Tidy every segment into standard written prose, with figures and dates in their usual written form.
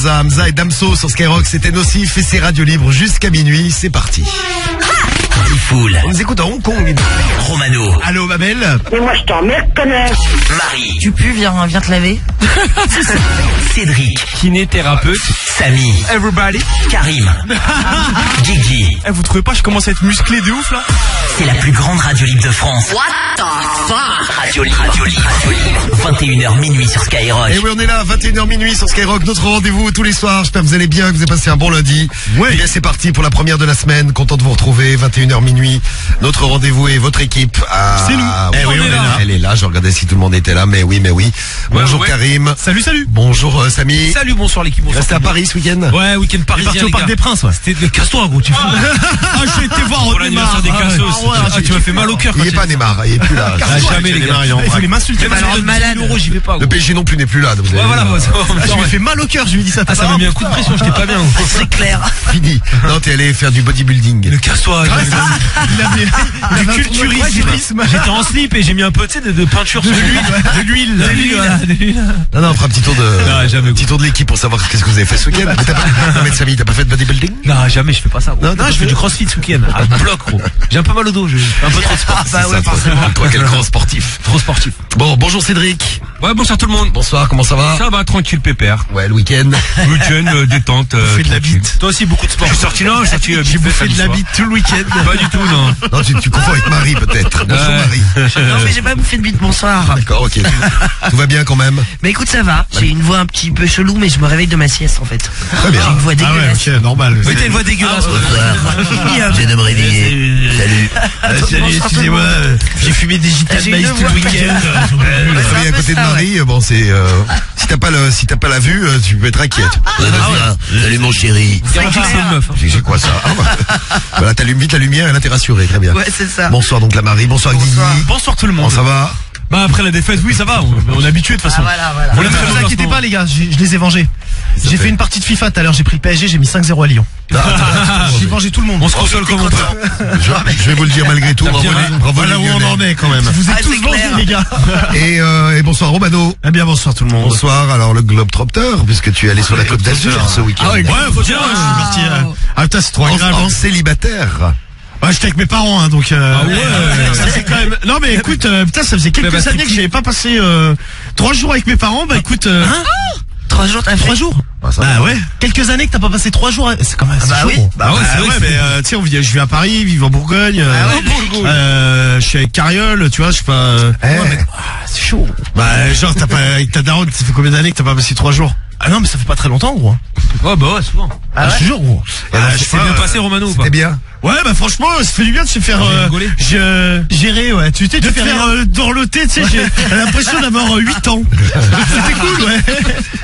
Hamza et Damso sur Skyrock, c'était Nocif et c'est Radio Libre jusqu'à minuit, c'est parti. Fool. On nous écoute à Hong Kong. Romano. Allô ma belle. Mais moi je t'emmerde, connard. Marie. Tu pues, viens te laver. Cédric. Kinésithérapeute. Samy. Everybody. Karim. Gigi. Vous trouvez pas, je commence à être musclé de ouf là? C'est la plus grande radio libre de France. What the fuck? Radio Libre. 21h minuit sur Skyrock. Et oui, on est là, 21h minuit sur Skyrock, notre rendez-vous tous les soirs. J'espère que vous allez bien, que vous avez passé un bon lundi. Oui. Et bien c'est parti pour la première de la semaine, content de vous retrouver, 21h minuit. Notre rendez-vous et votre équipe. C'est nous. Eh oui, on est là. Elle est là, je regardais si tout le monde était là, mais oui. Bonjour ouais. Karim. Salut. Bonjour Samy. Salut, bonsoir l'équipe. Bonsoir. Restez à Paris ce week-end. Ouais, week-end parisien. Parti au Parc des Princes, ouais. C'était casse-toi, gros, tu fous. J'ai été voir Pour l'anniversaire des Cassos. Tu m'as fait mal au cœur. Il est pas Neymar, il est plus là. Jamais les gars. Il voulait m'insulter. Malade. J'y vais pas. Le PSG non plus n'est plus là. Donc vous Ouais, avez- voilà, Je lui ai fait mal au cœur, je lui ai dit ça. Ah, ça m'a mis un coup de pression, j'étais pas bien. C'est clair. Fini. Non, t'es allé faire du bodybuilding. Le casse-toi. Du culturisme. J'étais en slip et j'ai mis un peu, tu sais, de peinture sur De l'huile. Non, on fera un petit tour de, Non, jamais. petit tour de l'équipe pour savoir qu'est-ce que vous avez fait ce week-end. Mais t'as pas, non, mais Samy, t'as pas fait de bodybuilding? Non, jamais, je fais pas ça. Gros. Non, Je fais du crossfit ce week-end. À bloc, gros. J'ai un peu mal au dos, j'ai un peu trop de sport. Bah ouais, Ça, forcément. toi, quel grand sportif. Trop sportif. Bon, bonjour Cédric. Ouais, bonsoir tout le monde. Bonsoir, comment ça va? Ça va, tranquille, pépère. Ouais, le week-end. Week-end, détente. Fais de la tranquille. bite. Toi aussi, beaucoup de sport. Je suis sorti là, J'ai bouffé de la bite tout le week-end. Pas du tout, non. Non, tu confonds avec Marie, peut-être. Bonjour, Ouais. Marie. Non mais j'ai pas bouffé de bite, bonsoir. D'accord, ok. Tout va bien quand même? Mais écoute, ça va. J'ai une voix un petit peu chelou, mais je me réveille de ma sieste en fait. Très bien. J'ai une voix Ah ouais, dégueulasse. ok, normal. Oui, t'as une voix dégueulasse. Je viens de me réveiller. Salut. Salut, excusez-moi, j'ai fumé des gitanes J'ai maïs une tout le voix. week-end. Marie à côté de Marie, bon, c'est, si t'as pas la vue, tu peux être inquiète. Salut mon chéri. Garantie que c'est une meuf. J'ai quoi ça? Ah, bah. Voilà, t'allumes vite la lumière et là t'es rassuré, très bien. Ouais, c'est ça. Bonsoir donc la Marie, bonsoir Guigui. Bonsoir tout le Bon, monde. ça va? Bah après la défaite, oui ça va, on est habitué de toute Ah façon. voilà. Ne vous inquiétez pas les gars, je les ai vengés. J'ai fait une partie de FIFA tout à l'heure, j'ai pris le PSG, j'ai mis 5-0 à Lyon. J'ai vengé tout le monde. On se console comme on peut. Je vais vous le dire malgré tout, bravo, bien les- bravo Voilà les où on Lyonnais. en est quand même. Je vous ai Ah, tous c'est vengés clair. les gars. Et bonsoir Romano. Eh bien bonsoir tout le monde. Bonsoir, alors le Globetrotter, puisque tu es allé sur la Côte d'Azur ce week-end. Ouais, faut dire, je suis parti. Ah putain, c'est trop agréable. En célibataire. Ouais, j'étais avec mes parents, hein, donc. Ça c'est quand même. Non mais écoute, putain, ça faisait quelques bah, années que j'avais pas passé 3 jours avec mes parents. Bah écoute. 3 jours, t'as fait 3 jours. Ah, ça Bah va. ouais. Quelques années que t'as pas passé 3 jours. C'est quand même. bah chaud. oui. Bah ouais, c'est vrai. Mais tu sais, je vis à Paris, vivre en Bourgogne. Je suis avec Carriole, tu vois, je sais pas. C'est chaud. Bah genre t'as pas avec ta daronne, ça fait combien d'années que t'as pas passé 3 jours? Ah non mais ça fait pas très longtemps gros. Ouais, bah ouais, souvent. Je te jure gros. C'est bien passé, Romano, ou pas? C'était bien. Ouais bah franchement ça fait du bien de se faire rigoler. gérer ouais. Tu sais de te faire dorloter, tu sais, j'ai l'impression d'avoir 8 ans. C'était cool ouais.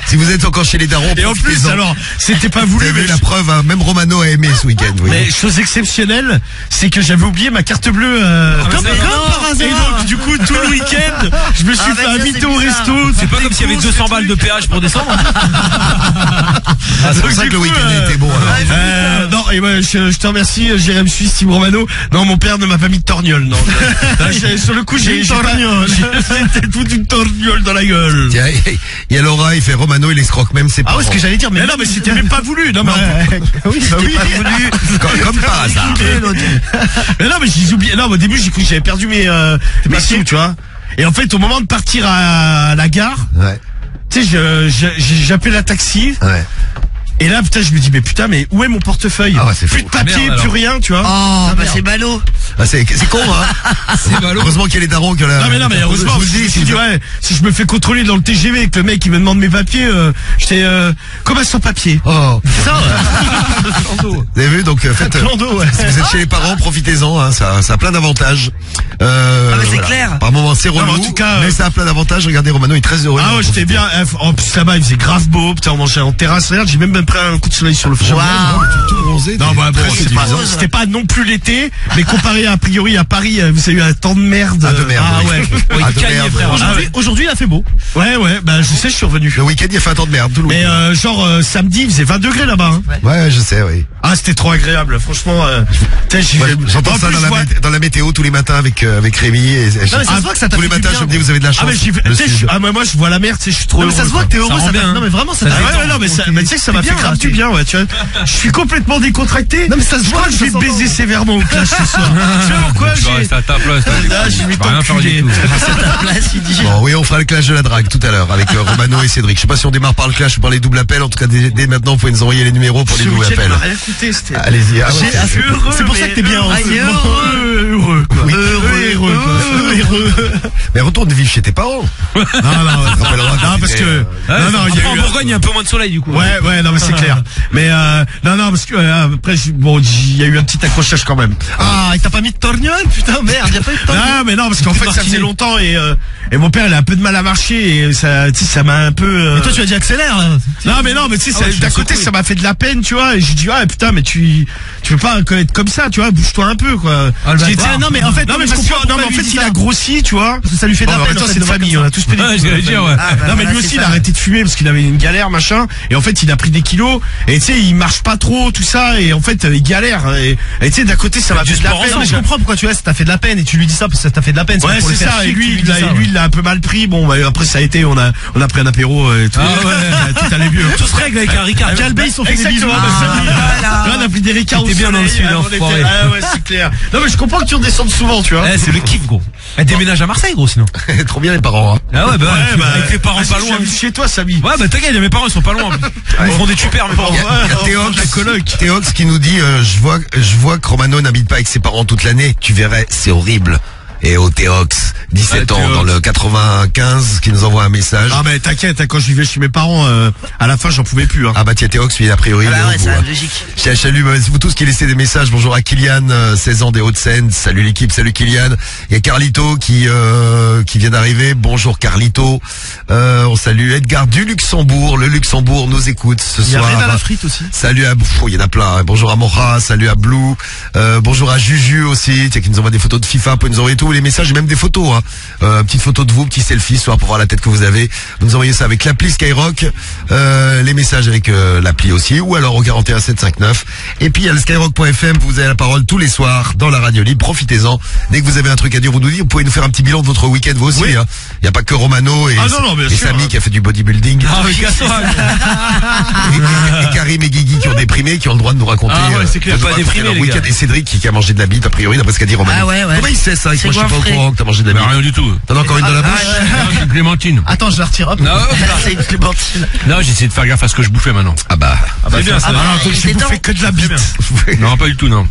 Si vous êtes encore chez les darons, Et en plus profitez-en. alors c'était pas Vous voulu avez mais la preuve, hein, même Romano a aimé ce week-end. Oui. mais chose exceptionnelle, c'est que j'avais oublié ma carte bleue comme mais non, par hasard. Et donc du coup tout le week-end, je me suis Ah, fait bah, ça, inviter c'est au bizarre. resto. C'est pas comme s'il y avait 200 balles de péage pour descendre. C'est pour ça que le week-end était bon. alors. Non, et ouais, je te remercie, Jérém Suisse, Tim Romano. Non, mon père ne m'a pas mis de torgnole, non. Sur le coup, j'ai toute une torgnole dans la gueule. Tiens, il y a Laura, il fait Romano, il escroque même ses Ah parents. ouais, ce que j'allais dire, mais non, mais c'était même pas voulu. Non, mais oui, bah oui. Comme par hasard. Mais non, mais j'ai oublié. Non, au début, j'ai cru que j'avais perdu mes sous, tu vois. Et en fait, au moment de partir à la gare, Ouais, tu sais, j'appelle la taxi. ouais. Et là, putain, je me dis, mais putain, mais où est mon portefeuille? Ah ouais, c'est plus fou. de papier, Merde, plus alors. rien, tu vois. Oh, bah c'est ballot. Ah, c'est con, hein. C'est ballot. Heureusement qu'il y a les darons que là. Non mais heureusement, je vous le dis, je me dis, ouais, si je me fais contrôler dans le TGV et que le mec il me demande mes papiers, j'étais comme un sans papier. Oh, C'est ça. vous avez vu, donc faites. Clando, ouais. Si vous êtes chez les parents, profitez-en, hein, ça a plein d'avantages. mais c'est clair. Par moments c'est relou, Non, mais en tout cas, mais ça a plein d'avantages. Regardez, Romano est très heureux. Ah ouais, j'étais bien. En plus là-bas il faisait grave beau, putain on mangeait en terrasse, regarde, j'ai même pris un coup de soleil sur le front. Waouh. Tout bronzé. Non, bah après, Bon, c'était pas non plus l'été, mais comparé a priori à Paris, vous avez eu un temps de merde. Ah, de merde, Ah oui. ouais. Ah, de merde, ouais. Aujourd'hui, il a fait beau. Ouais, bah je sais, je suis revenu. Le week-end, il a fait un temps de merde, tout le Mais week-end. samedi, il faisait 20 degrés là-bas. Hein. Ouais, je sais, oui. Ah Ah, c'était trop agréable, franchement. J'entends ça dans la météo tous les matins avec Rémi. Et Non, mais ça se voit que ça t'a tous les fait du matins, bien. je me dis, vous avez de la chance. Ah, mais moi, je vois la mer, tu sais, je suis trop Non, mais heureux. ça se voit que t'es heureux, rend ça bien, t'a- hein. Non, mais vraiment, ça Ça t'a détend. Ouais, non, mais ça, tu sais que ça m'a fait grave du bien, ouais, tu vois. Je suis complètement décontracté. Non, mais ça se Je voit, crois que je vais ça te baiser s'entend. sévèrement au clash ce soir. Tu vois pourquoi Tu vas rester à ta place. Ah, je vais Tu vas rien faire t'enculer. du tout. C'est ta place, il dit. Bon, oui, on fera le clash de la drague tout à l'heure avec Romano et Cédric. Je sais pas si on démarre par le clash ou par les doubles appels. En tout cas, dès maintenant, vous pouvez nous envoyer les numéros pour les Ce doubles week-end, appels. on a rien écouté, c'était... Allez-y. C'est pour ça que t'es bien Ah, il est heureux. Heureux, quoi. Oui. Heureux. Mais retourne vivre chez tes parents. Non, parce que... Non, il y a En eu... Bourgogne, il y a un peu moins de soleil, du coup. Ouais, non, mais c'est clair. Mais non, parce que après, bon, il y a eu un petit accrochage quand même. Ah, il t'a pas mis de torgnole, putain, merde, y a pas eu de torgnole. Non, mais non, parce qu'en fait, ça faisait longtemps et mon père, il a un peu de mal à marcher et ça, tu sais, ça m'a un peu. Mais toi, tu as dit accélère. Hein. Non, mais tu sais, d'un côté, ça m'a fait de la peine, tu vois. Et je dis, ouais, putain, mais tu peux pas être comme ça, tu vois. Bouge-toi un peu, quoi. Ah, Je dis, tiens, non, mais en fait, non, mais je comprends non, mais en fait, il a grossi, tu vois. Parce que ça lui fait de la Bon, en peine. même temps, en fait, c'est de de voir famille, comme on a tous pédé. Ouais, j'allais dire, ouais. Ah, bah, Non, mais voilà, lui c'est aussi, il ça. a arrêté de fumer parce qu'il avait une galère, machin. Et en fait, il a pris des kilos. Et tu sais, il marche pas trop, tout ça. Et en fait, il galère. Et tu sais, d'un côté, ça m'a fait de la peine. Non, mais je comprends pourquoi tu vois, ça t'a fait de la peine et tu lui dis ça parce que ça t'a fait de la peine. Ouais, pour c'est le faire ça. Et chier que tu lui, dis ça, ouais. il l'a un peu mal pris. Bon, bah, après, ça a été, on a pris un apéro et tout. Ah ouais. Tout allait mieux. Tout se règle avec un Ricard. Calbé, ils sont fait des bisous. Exactement. voilà. Là, on a pris des ricards. T'es bien dans le sud, enfoiré. Ah ouais, c'est clair. Non, mais je comprends que tu redescendes souvent, tu vois. Eh, c'est le kiff, gros. Elle déménage à Marseille, gros, sinon. Trop bien les parents. Hein. Ah ouais, bah, Ouais, avec les parents pas loin. Je suis chez toi, Samy. Ouais, bah t'inquiète, mes parents ils sont pas loin. Ils font des tupers, mes parents. Il y a Théox qui nous dit je vois que Romano n'habite pas avec ses parents toute l'année. Tu verrais, c'est horrible. Et au Théox, 17 ans, Théox. dans le 95, qui nous envoie un message. Ah, mais t'inquiète, quand je vivais chez mes parents, à la fin, j'en pouvais plus, hein. Ah bah tiens, Théox, lui, a priori, Ah il est bah au ouais, bout, c'est hein. logique. Salut vous tous qui laissez des messages. Bonjour à Kylian, 16 ans des Hauts-de-Seine. Salut l'équipe, salut Kylian. Il y a Carlito qui vient d'arriver. Bonjour Carlito. On salue Edgar du Luxembourg. Le Luxembourg nous écoute ce Il y a soir. Red à la frite aussi. Salut à il y en a plein. Hein. Bonjour à Mocha, salut à Blue. Bonjour à Juju aussi, tiens, qui nous envoie des photos de FIFA. Vous pouvez nous envoyer tous les messages et même des photos. Hein. Petite photo de vous, petit selfie, soit pour voir la tête que vous avez. Vous nous envoyez ça avec l'appli Skyrock, les messages avec l'appli aussi, ou alors au 41759. Et puis il y a le skyrock.fm, vous avez la parole tous les soirs dans la radio libre. Profitez-en. Dès que vous avez un truc à dire ou nous dire, vous pouvez nous faire un petit bilan de votre week-end vous aussi. Oui. Hein. Il n'y a pas que Romano et, Ah non, bien et sûr, Samy hein. qui a fait du bodybuilding. Ah, mais casse-toi. Et Karim et Guigui qui ont déprimé, qui ont le droit de nous raconter. Ah ouais, c'est clair, de nous pas raconter déprimé, leur les week-end. gars. Et Cédric qui a mangé de la bite, a priori, d'après ce qu'a dit Romano. Ah ouais. Comment il sait ça? C'est Moi, je suis pas au goinfré. courant que t'as mangé de la bite. Rien du tout. T'en as encore une dans la bouche? C'est une clémentine. Attends, je la retire, hop. Non, C'est une clémentine. non, j'ai essayé de faire gaffe à ce que je bouffais maintenant. Ah bah. C'est bien, ça. Ah, non, donc il j'ai était bouffé temps. que de la bite. Non, pas du tout, non.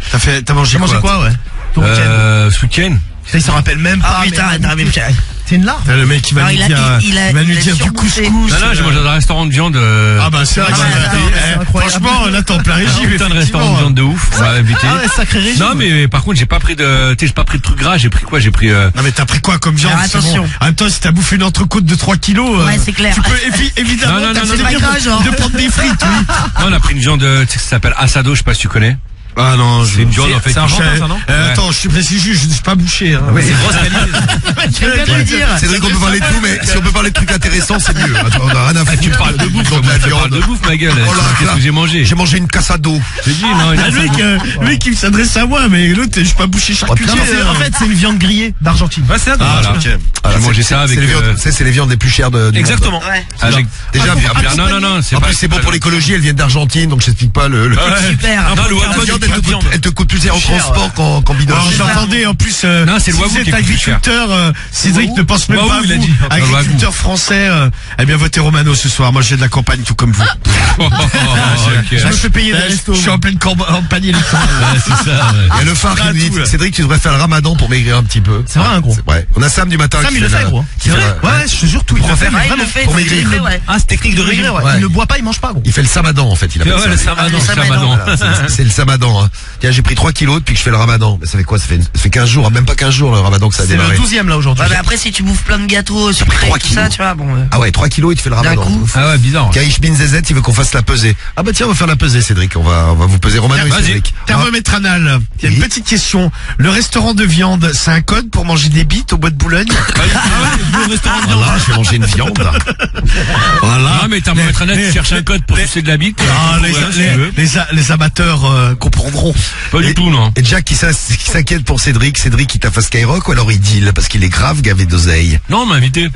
T'as mangé quoi, ouais? Ton week-end. Ce week-end. Putain, il s'en rappelle même pas. Ah putain, mais- attends, mais T'es une larve. Le mec, il va Alors, nous il a- dire, il a- il va nous il a dire du surbouffé. couscous. Non, non, j'ai mangé dans un restaurant de viande. Ah bah c'est vrai que Ah, ça- ouais, eh, incroyable. franchement, là t'es en plein régime. Putain de restaurant de effectivement. viande de ouf. On m'a invité. Ah ouais, sacré régime. Non, mais par contre, j'ai pas pris de, tu sais, j'ai pas pris de trucs gras. J'ai pris quoi? J'ai pris, Non mais t'as pris quoi comme viande? Alors, c'est attention. bon. En même temps, si t'as bouffé une entrecôte de 3 kilos, Ouais, c'est clair. tu peux évidemment Non, non, t'as non, fait non, bien c'est pas gras, genre. de prendre des frites, oui. non, on a pris une viande, tu sais, ça s'appelle asado. Je sais pas si tu connais. Ah non, C'est une viande, en fait. C'est un qui- ça, non Ouais. Attends, je suis précis, je suis pas bouché. Hein. C'est grosse qualité. Je viens de le dire. Cédric, on peut parler de tout, mais si on peut parler de trucs intéressants, c'est mieux. Attends, on a rien à foutre. Tu parles de bouffe, Donc, moi, la je te parle viande. de bouffe, ma gueule. Oh là Qu'est-ce là. que j'ai mangé? J'ai mangé une cassado. J'ai dit, non, il a Le mec, il s'adresse à moi, mais l'autre, je suis pas bouché charcutier. Non, en fait, c'est une viande grillée d'Argentine. Ouais, c'est ça. Ah, Voilà. ok. Voilà, J'ai mangé c'est- ça avec, c'est les viandes- c'est les viandes les plus chères du Exactement. Ouais. Avec, Déjà, bien. non, non, non, c'est En pas. plus, c'est bon pour l'écologie, elles viennent d'Argentine, donc je t'explique pas le. Ouais. Super. Non, le La wagyu, viande, c'est pas de viande. elle te coûte plus cher en transport qu'en bidon. Alors j'entendais en plus Non, c'est le si wagyu vous êtes qui est plus cher. agriculteur, Cédric ne pense même Wagyu, pas à il a vous, dit. Ah, le agriculteur français, eh bien votez Romano ce soir. Moi j'ai de la campagne tout comme vous. Oh, ok. Je me fais payer des Je restos. suis en pleine campagne électorale. Ouais, c'est ça. Ouais. Il y a le phare qui nous dit, tout, là. Cédric, tu devrais faire le ramadan pour maigrir un petit peu. C'est vrai, un gros. Ouais. On a Sam du matin. Sam, qui il le fait, la- gros. qui C'est fait vrai. la- Ouais, je te jure, tout il le fait. Ah, il Vraiment. le fait. pour il maigrir. le fait, ouais. Ah, c'est technique de Il régime. ouais. Ouais. Il ne boit pas, il mange pas, gros. Il fait le samadan, en fait. Il appelle Ouais, ça. le samadan, Ah, le le samadan. samadan. Voilà, c'est le samadan. ramadan, hein. Tiens, j'ai pris 3 kilos depuis que je fais le ramadan. Mais ça fait quoi? Ça fait 15 jours, même pas 15 jours le ramadan que ça a C'est démarré. le 12e là aujourd'hui. Ouais, mais après, si tu bouffes plein de gâteaux sucrés, 3 tout ça, kilos. tu vois, bon. Ah ouais, 3 kilos et tu fais le ramadan. coup. Ah ouais, bizarre. Kaish Bin ZZ, il veut qu'on fasse la pesée. Ah bah tiens, on va faire la pesée, Cédric. On va vous peser Romano et Vas-y. Cédric. Thermomètre anal. Il y a une Oui. petite question. Le restaurant de viande, c'est un code pour manger des bites au bois de Boulogne? Voilà, je vais manger une viande. Voilà. Non, mais thermomètre anal, tu cherches un code pour sucer de la bite. Ah, les amateurs comprendront. Pas du tout, non. Et Jack qui s'inquiète pour Cédric. Cédric, il t'a fait Skyrock ou alors il deal parce qu'il est grave gavé d'oseille. Non, on m'a invité.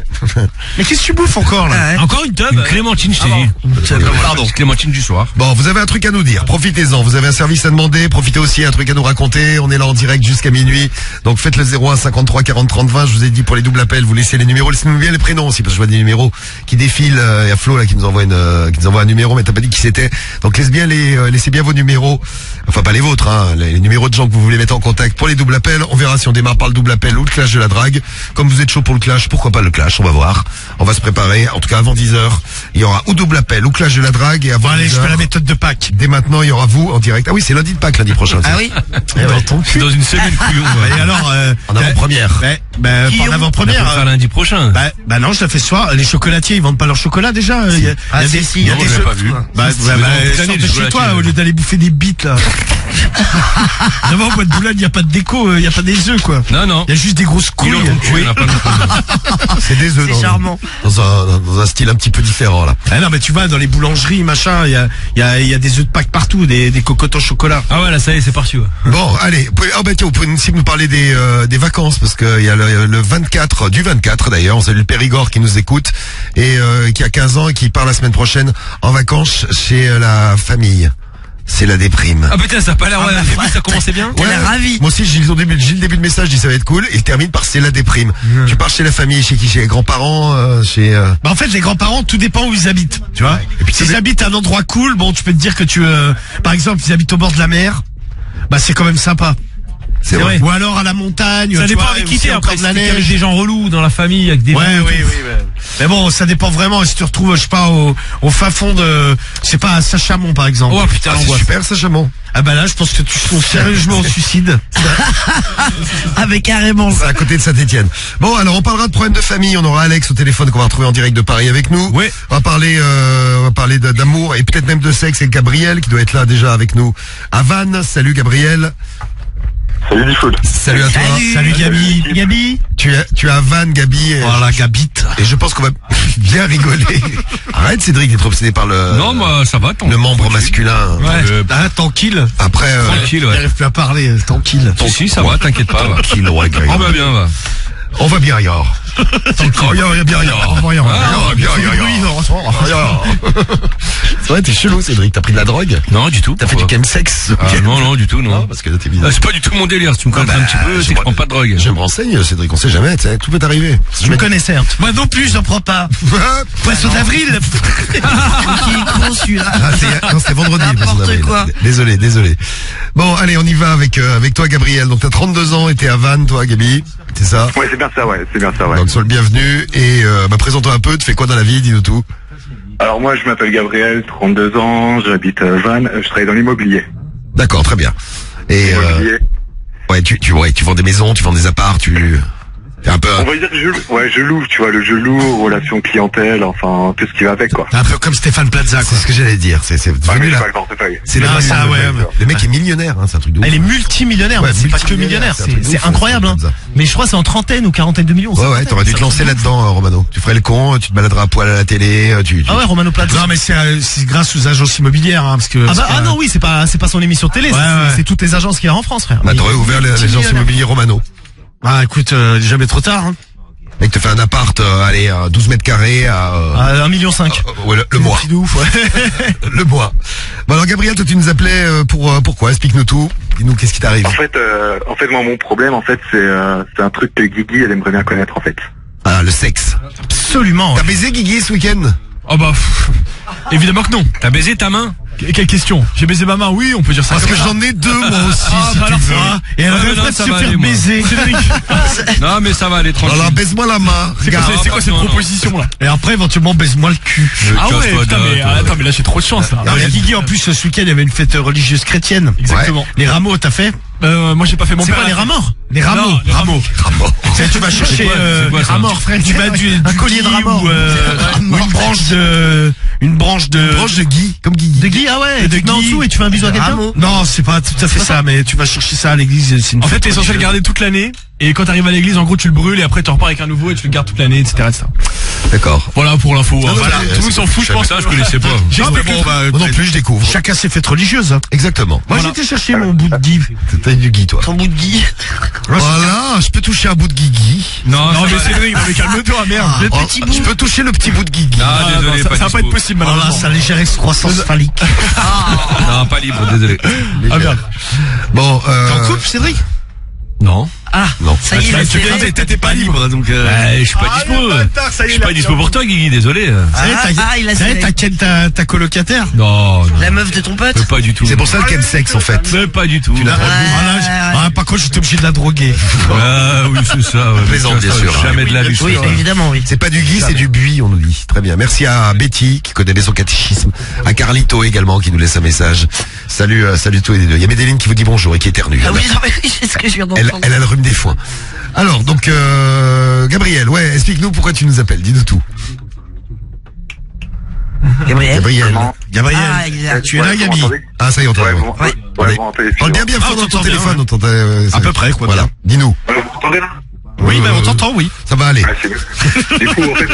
Mais qu'est-ce que tu bouffes encore là? Ah ouais. Encore une tub. Une clémentine, je t'ai dit. Pardon. Clémentine du soir. Bon, vous avez un truc à nous dire. Profitez-en. Vous avez un service à demander. Profitez aussi, un truc à nous raconter. On est là en direct jusqu'à minuit. Donc faites le 01 53 40 30 20. Je vous ai dit pour les doubles appels, vous laissez les numéros, laissez-nous bien les prénoms aussi parce que je vois des numéros qui défilent. Il y a Flo là qui nous envoie un numéro, mais t'as pas dit qui c'était. Donc laissez bien vos numéros. Enfin pas les vôtres, hein, les numéros de gens que vous voulez mettre en contact pour les doubles appels. On verra si on démarre par le double appel ou le clash de la drague. Comme vous êtes chaud pour le clash, pourquoi pas le clash? On va voir. On va se préparer. En tout cas avant 10h, il y aura ou double appel ou clash de la drague et avant Bon allez, je 10h, fais la méthode de Pâques. dès maintenant, il y aura vous en direct. Ah oui, c'est lundi de Pâques, lundi prochain. Ah oui? Dans ton C'est cul. dans une semaine, couillon. Et alors, En avant-première. pas en Guillaume. On va avant-première. faire lundi prochain. Bah non, je la fais ce soir. Les chocolatiers, ils vendent pas leur chocolat déjà. Il y a Ah, des, si, il y a non, des j'ai jeux. pas vu. Bah, C'est dans toute l'année, sors de les chez toi chocolatiers. au lieu d'aller bouffer des bites là. D'abord, au bois de Boulogne, il y a pas de déco, il y a pas des œufs quoi. Non, non. Il y a juste des grosses couilles. Il en cul, il y en a plein de C'est des œufs C'est charmant. dans un style un petit peu différent là. Ah non, mais tu vas dans les boulangeries, machin, il y a des œufs de Pâques partout, des cocottes au chocolat. Ah ouais, là, ça y est, c'est parti, ouais. Bon, allez, vous pouvez aussi nous parler des vacances parce que il y a le 24 du 24 d'ailleurs, on salue le Périgord qui nous écoute et qui a 15 ans et qui part la semaine prochaine en vacances chez la famille. C'est la déprime. Ah putain, ça a pas l'air, ouais, au début, ça commençait bien. T'as l'air ravi. Moi aussi, j'ai le début de message, je dis ça va être cool, et il termine par c'est la déprime. Tu pars chez la famille, chez qui? Chez les grands-parents, Bah en fait, les grands-parents, tout dépend où ils habitent, tu vois. Et puis, S'ils habitent à un endroit cool, bon, tu peux te dire que par exemple, ils habitent au bord de la mer, bah c'est quand même sympa. c'est vrai. Ou alors à la montagne. Ça tu dépend vois, avec où qui c'est t'es, encore après, de la si t'es avec neige. des gens relous dans la famille, avec des Ouais, gens et oui, tout. oui, ouais. Mais bon, ça dépend vraiment. Si tu retrouves, je sais pas, au fin fond de, je sais pas, à Saint-Chamond par exemple. Oh putain, Ah, c'est l'angoisse. super ça, Chamon. Ah bah là, je pense que tu sont sérieusement au suicide. Ah, mais carrément. C'est à côté de Saint-Étienne. Bon, alors on parlera de problèmes de famille. On aura Alex au téléphone qu'on va retrouver en direct de Paris avec nous. Ouais. On va parler d'amour et peut-être même de sexe avec Gabriel qui doit être là déjà avec nous à Vannes. Salut Gabriel. Salut du foot. Salut à toi. Salut Gabi. Gabi. Tu es à Vannes, Gabi. Et, Voilà, Gabite. et je pense qu'on va bien rigoler. Arrête Cédric d'être obsédé par Non, moi, ça va, tant. le membre masculin. Ouais. Ah, tranquille. Après, Tranquille, ouais. J'arrive plus à parler, tranquille. Si, ça va, t'inquiète pas, va. tranquille, ouais, On va bien, va. On va bien, Yor. C'est vrai, t'es chelou, Cédric. T'as pris de la drogue? Non, du tout. T'as fait du chemsex? Ah, non, du tout, non. Parce que là, t'es bizarre. Ah, c'est pas du tout mon délire. Si tu me connais un petit peu, c'est que je prends pas de drogue. Je me renseigne, Cédric, on sait jamais, tu sais, tout peut arriver. Je me connais certes. Moi non plus, j'en prends pas. Poisson d'avril. Qui est con celui-là. Ah, non, c'était vendredi. le N'importe poisson d'avril. quoi. Désolé. Bon, allez, on y va avec toi, Gabriel. Donc, t'as 32 ans et t'es à Vannes, toi, Gabi. C'est ça? Ouais, c'est bien ça, ouais. Donc, sois le bienvenu. Et, présente-toi un peu, tu fais quoi dans la vie, dis-nous tout. Alors moi, je m'appelle Gabriel, 32 ans, j'habite à Vannes, je travaille dans l'immobilier. D'accord, très bien. Et, Immobilier. ouais, tu vends des maisons, tu vends des apparts, t'es un peu, On va dire que je loue, tu vois, le jeu lourd, relation clientèle, enfin, tout ce qui va avec, quoi. Un peu comme Stéphane Plaza, c'est quoi. ce que j'allais dire. C'est Enfin, mais devenu j'ai là. pas le portefeuille. C'est Ah, devenu ça, le- ouais, Le mec est millionnaire, hein, c'est un truc de ouf. Elle est multimillionnaire, Ouais, mais c'est pas que multimillionnaire, millionnaire, c'est un truc de c'est ouf, incroyable. c'est Hein. comme ça. Mais je crois que c'est en trentaine ou quarantaine de millions. Ouais, t'aurais dû te lancer là-dedans, Romano. Tu ferais le con, tu te baladeras à poil à la télé, Ah ouais, Romano Plaza. Non, mais c'est grâce aux agences immobilières, hein, parce que. Non, oui, c'est pas son émission de télé, Ouais, ouais. c'est toutes les agences qu'il y a en France, frère. Bah, t'aurais ouvert les agences multimillionnaire. immobilières Romano. Ah, écoute, jamais trop tard, hein. Mec te fait un appart, 12 mètres carrés à, 1,5 million. ouais, le mois. Prix de ouf, ouais. Le mois. Bon, alors, Gabriel, toi, tu nous appelais, pourquoi? Explique-nous tout. Dis-nous, qu'est-ce qui t'arrive? En fait, moi, mon problème, en fait, c'est un truc que Guigui, elle aimerait bien connaître, en fait. Ah, le sexe. Absolument. T'as baisé Guigui ce week-end? Oh bah, évidemment que non. T'as baisé ta main? Quelle question? J'ai baisé ma main, oui, on peut dire ça. Parce que j'en ai deux, moi aussi, si bah tu alors veux. ça. Et elle Ah, mais rêverait non, de ça se va faire aller, moi. baiser. Non, mais ça va aller tranquille. Alors, baise-moi la main. C'est quoi cette non, non. proposition là? Et après, éventuellement, baise-moi le cul. Ah ouais, Casse-toi putain, de- mais attends, mais là j'ai trop de chance là. Ah, mais Guigui, en plus, ce week-end, il y avait une fête religieuse chrétienne. Exactement. Les rameaux, t'as fait? Moi j'ai pas fait mon C'est père. quoi, l'a les fait. rameaux? Les rameaux. Non, les rameaux. Tu vas chercher, C'est quoi, ça Ramor, frère. tu vas du collier de gui ramor. ou une branche de Branche de Guy, comme Guy. De Guy, ah ouais, de tu te mets en Guy. dessous et tu fais un bisou à quelqu'un. Rameau. Non, c'est pas tout à fait ça, mais tu vas chercher ça à l'église. C'est une En fait, fête t'es censé le religieuse. garder toute l'année, et quand t'arrives à l'église, en gros, tu le brûles, et après, tu repars avec un nouveau, et tu le gardes toute l'année, etc., etc. D'accord. Voilà pour l'info. non, Voilà, mais tout le monde s'en fout, je pense. Ça, je connaissais pas. Non, mais bon, bah, Moi non plus, je découvre. chacun ses fêtes religieuses. Hein. Exactement. Moi, j'étais chercher mon bout de Guy. T'as du Guy, toi. Ton bout de Guy. Voilà, je peux toucher un bout de Guigui. Non, Non, mais ça va. Cédric, non, mais calme-toi, merde. Le Oh, petit bout. je peux toucher le petit bout de Guigui. Ah, désolé, ça pas va pas dispo. être possible, Voilà, malheureusement. sa légère excroissance phallique. Non, pas libre, désolé. Ah merde. Bon, T'es en couple, Cédric? Non. Ah, Non. ça y est, il Tu viens de s'est dire, t'étais pas libre. donc. Je suis pas dispo. Je suis pas dispo pour toi, Guigui, désolé. il a Ça y est, serré. t'as ken ta colocataire? Non, non. La meuf de ton pote. Pas du tout. C'est pour ça le sexe en fait. Mais pas du tout. Par contre, j'étais obligé de la droguer. Ah oui, c'est ça. Ouais. Plaisante, bien sûr. Jamais de la vie. je Oui, fais ça. évidemment, oui. C'est pas du Guy, c'est du Buis, on nous dit. Très bien. Merci à Betty, qui connaît bien son catéchisme. À Carlito également, qui nous laisse un message. Salut, salut tous les deux. Il y a Médéline qui vous dit bonjour et qui éternue. Ah oui, non, mais oui, c'est ce que je viens Elle, d'entendre. elle a le rhume des foins. Alors, donc, Gabriel, ouais, explique-nous pourquoi tu nous appelles. Dis-nous tout. Gabriel. Gabriel. Ah, il a... Tu es là, Gabi? Ah, ça y est, on t'entend. Ouais, bon, Allez. ouais, bon, Parle bien fort Ah, on dans ton t'entend bien, téléphone. ouais. On t'entend, À peu près, quoi, Voilà. bien. Dis-nous. Vous m'entendez là? Oui, mais on t'entend, oui. Ça va aller. Ah, c'est mieux. Du coup, en fait,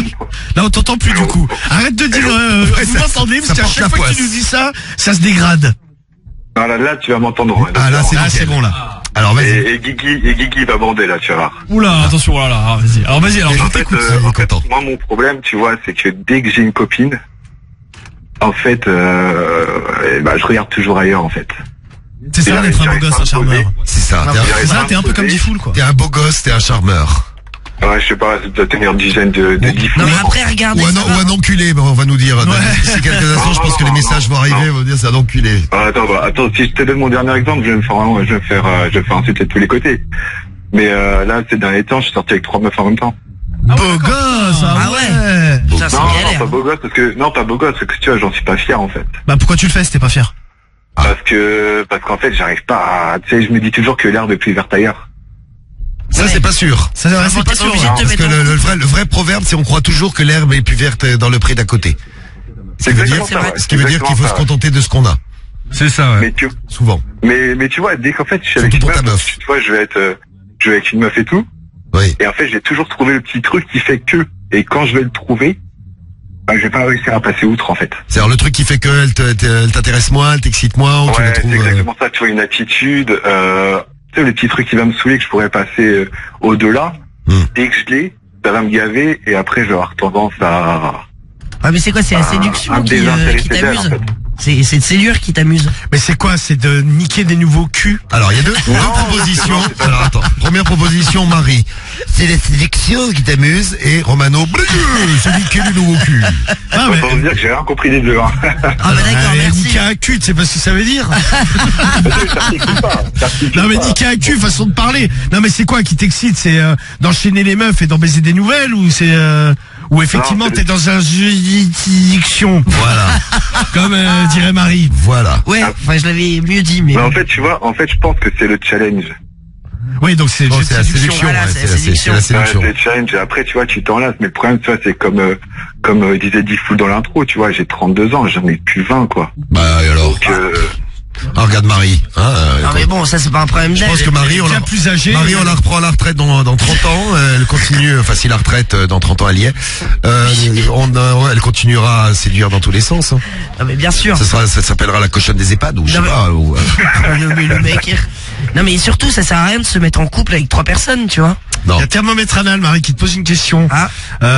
Là, on t'entend plus, du coup. Arrête de dire, vous ça- m'entendez, ça parce qu'à porte la chaque fois que tu poisse. nous dis ça, ça se dégrade. non, là, tu vas m'entendre. Ouais, Ah, là, c'est Ah, nickel. c'est bon, là. Alors, vas-y. et Guigui va bander, là, tu vas voir. Oula, attention, oh là là, vas-y. Alors vas-y, alors je En fait, t'écoute. il est en fait, content. moi, mon problème, tu vois, c'est que dès que j'ai une copine, en fait, je regarde toujours ailleurs, en fait. C'est ça d'être un beau gosse, un charmeur. C'est ça. J'arrive Ça, pas à t'es un me peu comme poser. Diffoul, quoi. T'es un beau gosse, t'es un charmeur. Ouais, je sais pas, ça doit tenir une dizaine de diffs. Non, mais après, regardez. Ou un enculé, ben, on va nous dire. D'ici quelques instants, je pense que les messages vont arriver, on va dire c'est un enculé. Ah, attends, si je te donne mon dernier exemple, je vais me faire insulter de tous les côtés. Mais là, ces derniers temps, je suis sorti avec 3 meufs en même temps. Beau gosse, Ah ouais. Putain, c'est Non, galère. pas beau gosse, parce que tu vois, j'en suis pas fier, en fait. Bah pourquoi tu le fais si t'es pas fier? Parce qu'en fait, j'arrive pas à, tu sais, je me dis toujours que l'herbe est plus verte ailleurs. Ça, c'est pas sûr. Ça, c'est pas sûr. obligé de te Parce que mettre le vrai proverbe, c'est on croit toujours que l'herbe est plus verte dans le pré d'à côté. Ce qui veut dire, c'est vrai. ce qui veut dire qu'il faut se contenter de ce qu'on a. C'est ça, ouais. Souvent. Mais tu vois, dès qu'en fait, je suis avec Surtout une pour ta meuf, meuf. tu vois, je vais avec une meuf et tout, Oui. et en fait, j'ai toujours trouvé le petit truc qui fait que, et quand je vais le trouver, bah, je vais pas réussir à passer outre, en fait. C'est-à-dire le truc qui fait qu'elle elle t'intéresse moins, elle t'excite moins, ou tu la Ouais, c'est trouves. exactement ça, tu vois, une attitude, tu sais, le petit truc qui va me saouler, que je pourrais passer au-delà, dès que je l'ai, ça va me gaver, et après, je vais avoir tendance à... Ah, mais c'est quoi, c'est la séduction un qui désintéressé d'elle, t'amuse? en fait. C'est de séduire qui t'amuse. Mais c'est quoi? C'est de niquer des nouveaux culs? Alors, il y a deux propositions. Alors, attends. Première proposition, Marie. C'est la sélection qui t'amuse, et Romano, celui qui est du nouveau cul. Ah, mais. Autant dire que j'ai rien compris des deux, hein. Ah, bah d'accord, merci. Niquer un cul, tu sais pas ce que ça veut dire? Ça s'explique pas, ça s'explique Non mais pas. niquer un cul, façon de parler. Non mais c'est quoi qui t'excite? C'est d'enchaîner les meufs et d'en baiser des nouvelles, ou c'est ou effectivement Non, c'est t'es dans un juridiction, Voilà. comme dirait Marie. Voilà. Ouais, enfin, je l'avais mieux dit, mais. Mais en fait, tu vois, je pense que c'est le challenge. Oui, donc c'est le Bon, jeu de c'est la séduction. séduction, Voilà, ouais, c'est la c'est séduction. la Ouais, séduction. c'est le challenge. Et après, tu vois, tu t'enlaces. Mais le problème, tu vois, c'est comme disait Diffoul dans l'intro, tu vois, j'ai 32 ans, j'en ai plus 20, quoi. Bah, et alors. Donc, Ah, regarde Marie. Hein, Non, mais bon, ça, c'est pas un problème je d'âge. pense que Marie, Bien plus âgé. Marie, on la reprend à la retraite dans 30 ans. Elle continue, enfin, si la retraite dans 30 ans elle y est, elle continuera à séduire dans tous les sens. Hein. Non, mais bien sûr. Ça s'appellera la cochonne des EHPAD ou je sais Non, mais- pas. Ou, Le mec. Non, mais surtout, ça sert à rien de se mettre en couple avec 3 personnes, tu vois. Non. Il y a Thermomètre Anal, Marie, qui te pose une question. Ah.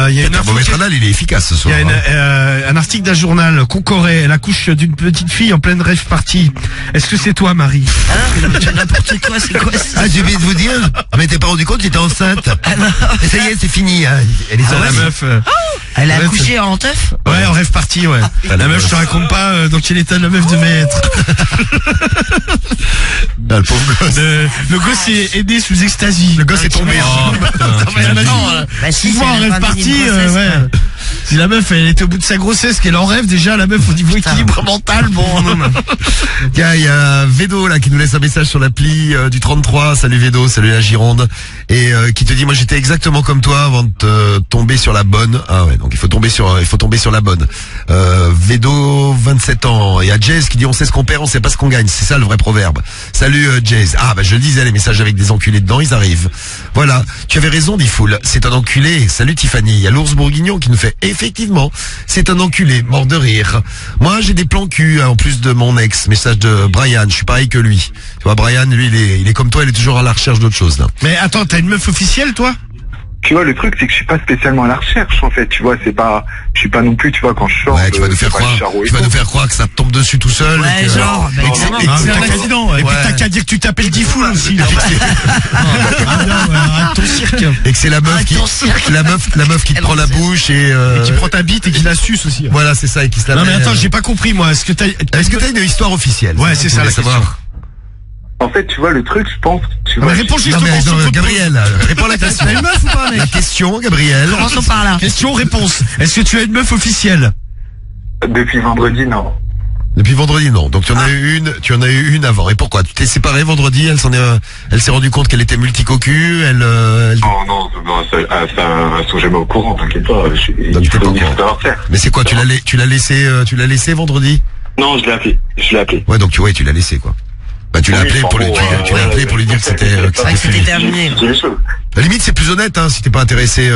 Il y a Le une info thermomètre anal, il est efficace ce Il y soir. a hein. un article d'un journal, Concoré, la couche d'une petite fille en pleine rêve party. Est-ce que c'est toi, Marie? C'est n'importe quoi, c'est quoi ça? Ah, j'ai oublié de vous dire, je m'étais pas rendu compte que j'étais enceinte. Et ça y est, c'est fini. Hein. Elle est Ah, la meuf. Elle a Ouais, accouché en teuf? Ouais, en rêve party, ouais. La meuf, je te raconte pas dans quel état la meuf devait être. Ah, le pauvre gosse. Le gosse est aidé sous extasie. Le gosse est tombé. Oh, putain, Bah si, Souvent en c'est rêve pas party, une grossesse, ouais. quoi. Si la meuf, elle était au bout de sa grossesse, qu'elle en rêve déjà, la meuf au niveau équilibre mental, bon. Tiens, il y a Vedo là qui nous laisse un message sur l'appli du 33. Salut Vedo, salut la Gironde. Et qui te dit, moi j'étais exactement comme toi avant de tomber sur la bonne. Ah ouais, donc il faut tomber sur la bonne. Vedo, 27 ans. Il y a Jazz qui dit, on sait ce qu'on perd, on sait pas ce qu'on gagne. C'est ça le vrai proverbe. Salut Jazz. Ah bah je le disais, les messages avec des enculés dedans, ils arrivent. Voilà. Tu avais raison, dit Foul. C'est un enculé. Salut Tiffany. Il y a l'ours bourguignon qui nous fait, effectivement, c'est un enculé, mort de rire. Moi j'ai des plans cul en plus de mon ex. Message de Brian. Je suis pareil que lui. Tu vois, Brian, lui, il est comme toi, il est toujours à la recherche d'autre chose là. Mais attends, t'as une meuf officielle, toi? Tu vois, le truc, c'est que je suis pas spécialement à la recherche, en fait. Tu vois, c'est pas, je suis pas non plus, tu vois, quand je sors. Ouais, tu vas nous faire croire, que ça te tombe dessus tout seul. Ouais, et que- genre, bah, et que c'est- évidemment. et que Ah, c'est mais un t'as qu'à- accident. Et puis t'as qu'à dire que tu t'appelles Diffoul aussi. Là. Ah non, arrête ton cirque. Et que c'est la meuf Arrête qui, ton cirque. la meuf qui te prend la bouche et Qui prend ta bite et qui la suce aussi. voilà, c'est ça, et qui se la Non mais met, attends, j'ai pas compris moi. Est-ce que t'as une histoire officielle? Ouais, c'est ça, Je la voulais savoir. En fait, tu vois, le truc, je pense, tu Non, vois. mais réponds juste Non, mais, aux non, questions. Gabriel, réponds à la question. T'as une meuf ou pas, La mec? question, Gabriel. Commençons par là. Question, réponse. Est-ce que tu as une meuf officielle? Depuis vendredi, non. Depuis vendredi, non. Donc tu en as eu une avant. Et pourquoi? Tu t'es séparé vendredi, elle s'est rendue compte qu'elle était multicocu, elle Non, elles sont jamais au courant, t'inquiète pas. Donc, t'es pas au courant. mais c'est quoi? Tu l'as laissé vendredi? Non, je l'ai appelé. Ouais, donc tu l'as laissé, quoi. Bah, tu l'as Oui, appelé pour lui, tu l'as appelé pour lui dire que c'était, C'est vrai que c'était terminé. C'est les choses. À la limite, c'est plus honnête, hein, si t'es pas intéressé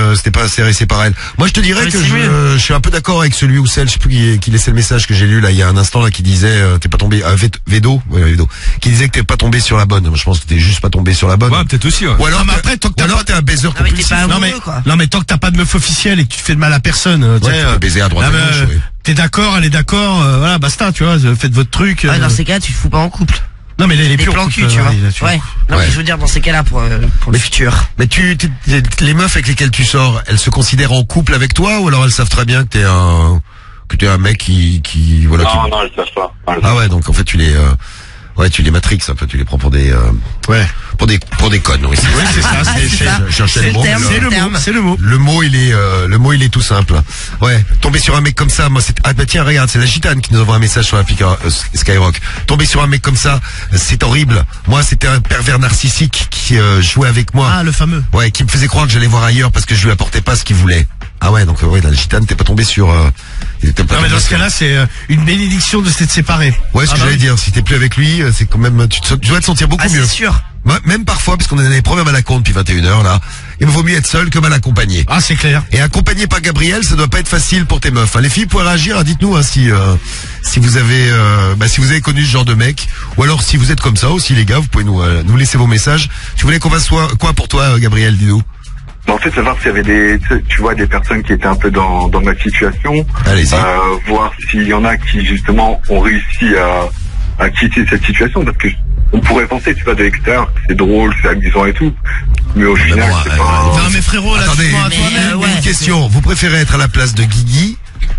par elle. Moi, je te dirais Ouais, que c'est mieux. je suis un peu d'accord avec celui ou celle, je sais plus qui laissait le message que j'ai lu là, il y a un instant là, qui disait, t'es pas tombé, Vedo, ouais, Vedo, qui disait que t'es pas tombé sur la bonne. Moi, je pense que t'es juste pas tombé sur la bonne. Ouais, peut-être aussi, ouais. Ou alors, Non, mais après, tant que t'es un baiser Ah, mais t'es compulsif. pas Non mais, amoureux, quoi. non mais tant que t'as pas de meuf officielle et que tu fais de mal à personne, tu Ouais, sais, tu peux baiser à droite ah, à mais, gauche, oui. t'es d'accord, elle est d'accord, voilà, basta, tu vois, faites votre truc. Ouais, dans ces cas, tu te fous pas en couple. Non mais les Des purs plans cul, tu vois. Ouais. Non, Ouais. mais je veux dire, dans ces cas-là, pour le futur. Mais les meufs avec lesquelles tu sors, elles se considèrent en couple avec toi ou alors elles savent très bien que t'es un mec qui voilà. Non, elles savent pas. Ah ouais, donc en fait tu les matrix un peu, tu les prends pour des pour des connes, oui. Oui, c'est ça, Je cherchais le mot. terme, mais c'est le mot, c'est le mot. le mot il est tout simple. Ouais, tomber sur un mec comme ça, moi c'est bah tiens regarde, c'est la gitane qui nous envoie un message sur l'appli Skyrock. Tomber sur un mec comme ça, c'est horrible. Moi c'était un pervers narcissique qui jouait avec moi. Ah, le fameux. Ouais, qui me faisait croire que j'allais voir ailleurs parce que je lui apportais pas ce qu'il voulait. Ah ouais, donc ouais, la gitane, t'es pas tombé sur t'es pas Non mais tombé dans ce sur- cas-là, c'est une bénédiction de s'être séparé. Ouais, ce que Ah, bah j'allais oui. dire, si t'es plus avec lui, c'est quand même tu dois te sentir beaucoup Ah, mieux. c'est sûr. Même parfois, parce qu'on a des problèmes à la con depuis 21h là, il vaut mieux être seul que mal accompagné. Ah, c'est clair. Et accompagné par Gabriel, ça doit pas être facile pour tes meufs. Hein, les filles, vous pouvez réagir, hein, dites-nous hein, si vous avez connu ce genre de mec, ou alors si vous êtes comme ça aussi les gars, vous pouvez nous laisser vos messages. Tu voulais qu'on fasse quoi pour toi, Gabriel, dis-nous. En fait, savoir s'il y avait tu vois, des personnes qui étaient un peu dans ma situation. Allez-y. Voir s'il y en a qui, justement, ont réussi à quitter cette situation, parce que on pourrait penser, tu vois, de l'extérieur, que c'est drôle, c'est amusant et tout. Mais au final, bon, c'est ouais, pas... Non mais frérot, là, Attendez, dis-moi à mais, toi-même. ouais. une question. Vous préférez être à la place de Guigui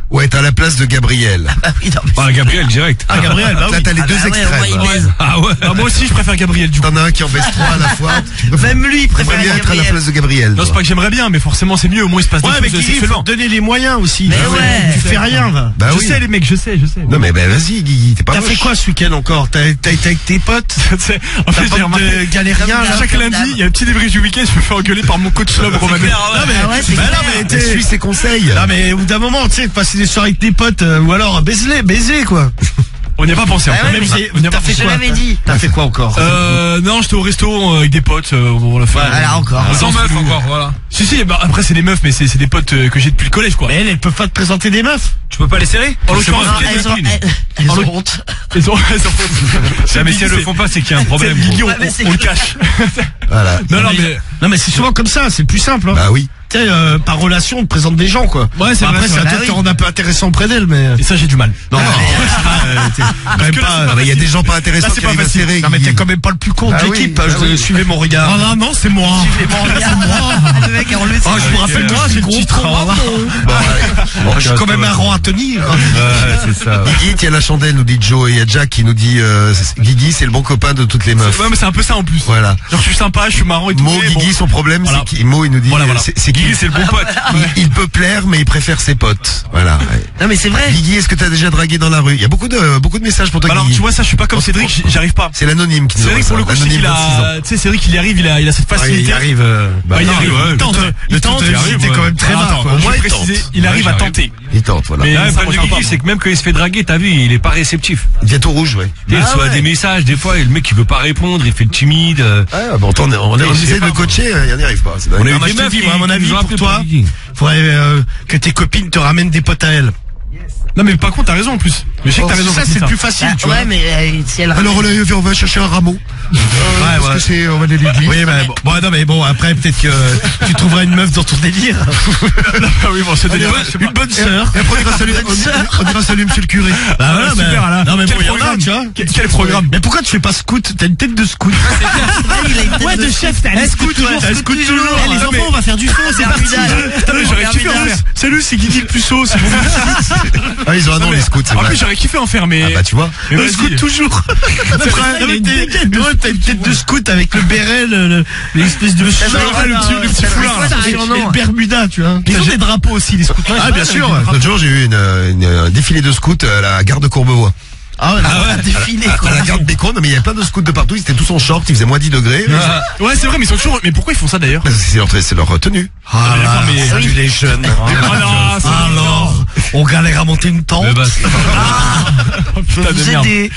ou être à la place de Gabriel? Ah oui, non, mais Ah, Gabriel, direct. Ah, Gabriel, bah Là, oui. t'as les Ah, deux bah ouais, extrêmes. ouais, il baise. Ah ouais. Ah, moi aussi, je préfère Gabriel, du coup. T'en as un qui en baisse trois à la fois. Tu peux Même lui, il préfère bien être à la Gabriel. place de Gabriel. Non, toi. c'est pas que j'aimerais bien, mais forcément, c'est mieux. Au moins, il se passe Ouais, des mais choses Guigui, faut sexuellement. te donner les moyens aussi. Mais Ah ouais. Tu fais rien, va. Bah Je oui. sais, les mecs, je sais. Non mais vas-y, Guigui, t'es pas T'as moche. fait quoi ce week-end encore? T'as été avec tes potes? Tu sais, en fait, T'as j'ai pas remarqué. de galérien, là? Chaque lundi, il y a un petit débrief du week-end, je me fais engueuler par mon coach Love Romano. Non, mais, Ah ouais, c'est bah, clair. non, mais Mais suis ses conseils. Non mais au bout d'un moment, tu sais, passer des soirées avec tes potes, ou alors baiser quoi. On n'y a pas pensé encore. ouais, mais On n'y a pas t'as fait pensé. Je l'avais dit. T'as fait quoi encore? Non, j'étais au resto avec des potes. On l'a fait. Voilà, encore. Sans meuf encore, voilà. Si, bah, après c'est des meufs, mais c'est des potes que j'ai depuis le collège, quoi. Mais elles peuvent pas te présenter des meufs. Tu peux pas les serrer? En l'occurrence, Non, elles ont honte. elles ont Non, mais si elles le font pas, c'est qu'il y a un problème. Guigui, Ouais, mais c'est on le cache. Voilà. Non, mais. Non, mais c'est souvent comme ça, c'est le plus simple, hein. Bah oui. Tu sais, par relation, on te présente des gens, quoi. Ouais, c'est Bah, vrai, après, c'est c'est à vrai. toi de te rendre un peu intéressant auprès d'elle, mais. Et ça, j'ai du mal. Non, t'es quand même pas. Ah bah, il y a des gens pas intéressants Là, c'est qui pas arrivent à facile. serrer. Non, mais Guigui. t'es quand même pas le plus con de Ah oui, l'équipe. ah oui. Suivez mon regard. Ah non, c'est moi. Le mec a enlevé Oh, je me rappelle, moi, c'est le titre. J'ai quand même un rang à tenir. Ouais, c'est ça. Guigui, tiens la chandelle, nous dit Joe, et il y a Jack qui nous dit Guigui, c'est le bon copain de toutes les meufs. Ouais, mais c'est un peu ça en plus. Voilà. Genre, je suis sympa, je suis marrant et tout. Mo, mais Guigui, bon. son problème, Voilà. c'est qu'il, Mo, il nous dit, Voilà. c'est Guigui, c'est le bon pote. il peut plaire, mais il préfère ses potes. Voilà. Non, mais c'est vrai. Guigui, est-ce que t'as déjà dragué dans la rue? Il y a beaucoup de messages pour toi, Alors, Guigui. tu vois, ça, je suis pas comme Cédric, j'arrive pas. C'est l'anonyme qui nous Cédric, envoie pour le ça. coup, je sais L'anonyme qu'il 26 ans. a, tu sais, Cédric, il y arrive, il a cette facilité. Il arrive. Bah, il arrive, il tente. Il tente, il arrive, t'es quand même très bas, Attends, quoi. au Au moins, moins, il il tente. précisé, il arrive à tenter. Il tente, voilà. Mais Là, ça, le moi, problème je de peux Guigui, pas. c'est que même quand il se fait draguer, t'as vu, il est pas réceptif. Il vient tout rouge, ouais. Il reçoit des messages, des fois, et le mec, il veut pas répondre, il fait le timide. Ah, bon, on je sais essaie de pas, le coacher, il n'y arrive pas. C'est dingue. On a eu moi, des je te meufs dis, qui moi, à mon nous avis, ont pour appelé toi, Guigui. faudrait que tes copines te ramènent des potes à elles. Non, mais par contre, t'as raison en plus. Mais je sais que t'as raison. Ça, c'est le plus facile, tu vois. Ouais, mais si elle Alors, on va chercher un rameau. Parce que c'est, on va aller l'église. Oui, mais bon, non, mais bon, après, peut-être que tu trouveras une meuf dans ton délire. Ah oui, bon, c'est délire. Une bonne sœur. Et après, on dira salut, monsieur le curé. Bah voilà, super, mais, là. non, mais Quel bon, il y en a, programme tu vois. Quel programme? Mais pourquoi tu fais pas scout? T'as une tête de scout. Ouais, de chef, t'as un scout toujours. T'as un scout toujours. Eh, les Ah, mais- enfants, on va faire du son, c'est parti. J'aurais kiffé en faire. Salut, c'est Guigui le puceau, c'est bon. Ah, ils ont un nom, les scouts, c'est En vrai. plus, j'aurais kiffé en faire, mais. Ah, bah, tu vois. Mais Le vas-y. scout toujours. T'as une tête de scout avec le béret, l'espèce de le petit foulard, là. et le Bermuda, tu vois. Ils ont des drapeaux aussi, les scouts. Ah, bien sûr. L'autre jour, j'ai eu un défilé de scouts à la gare de Courbevoie. Ah ouais, Défilé, À quoi. la gare de Bécon, mais il y avait plein de scouts de partout, ils étaient tous en short, il faisait moins 10 degrés. Ouais, c'est vrai, mais ils sont toujours. Mais pourquoi ils font ça d'ailleurs? C'est leur tenue. Ah là, mais- salut les jeunes. Ah non, c'est Alors, on galère à monter une tente. putain de Vous merde. aidez.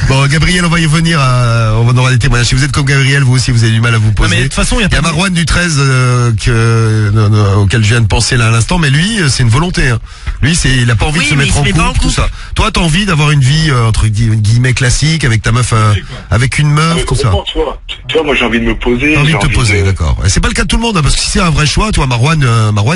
Bon, Gabriel, on va y venir, on aura des témoignages. Si vous êtes comme Gabriel, vous aussi, vous avez du mal à vous poser. mais de toute façon, il y a Il y a pas de- Marouane du 13 auquel je viens de penser là à l'instant, mais lui, c'est une volonté. Hein. Lui, il a pas envie Oui, de se mais mettre il en se met pas en couple, tout couple. ça. Toi, t'as envie d'avoir une vie entre guillemets classique avec ta meuf, avec une meuf, comme ça. Tu vois, moi j'ai envie de me poser. T'as envie j'ai de te poser, de- d'accord. Et c'est pas le cas de tout le monde, hein, parce que si c'est un vrai choix, tu vois, Marouane,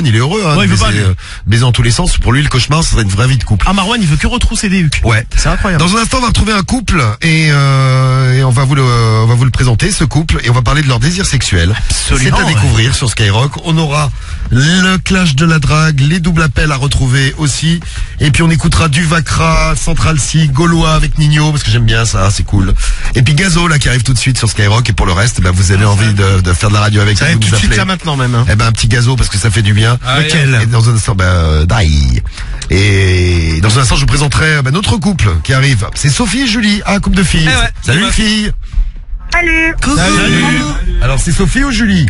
il est heureux, hein, Ouais, il de veut pas, baiser, lui. baiser en tous les sens. Pour lui, le cauchemar, ça serait une vraie vie de couple. Ah, Marouane, il veut que retrousser des hucs. Ouais. C'est incroyable. Dans un instant, on va retrouver un couple et on va vous le présenter, ce couple, et on va parler de leur désir sexuel. Absolument, C'est à ouais. découvrir sur Skyrock. On aura le clash de la drague, les doubles appels à retrouver aussi, et puis on écoutera du Vacra, Central C, Gaulois avec Nino, parce que j'aime bien ça, c'est cool. Et puis Gazo là qui arrive tout de suite sur Skyrock, et pour le reste, bah, vous avez envie de faire de la radio avec Ça nous, va vous tout nous de suite appelez. là maintenant même. Hein. Eh ben un petit Gazo parce que ça fait du bien. Lequel Et dans un instant, Dai. Et dans un instant, je vous présenterai notre couple qui arrive. C'est Sophie et Julie, couple de filles. ouais. Salut les filles. Salut. Coucou. Alors c'est Sophie ou Julie?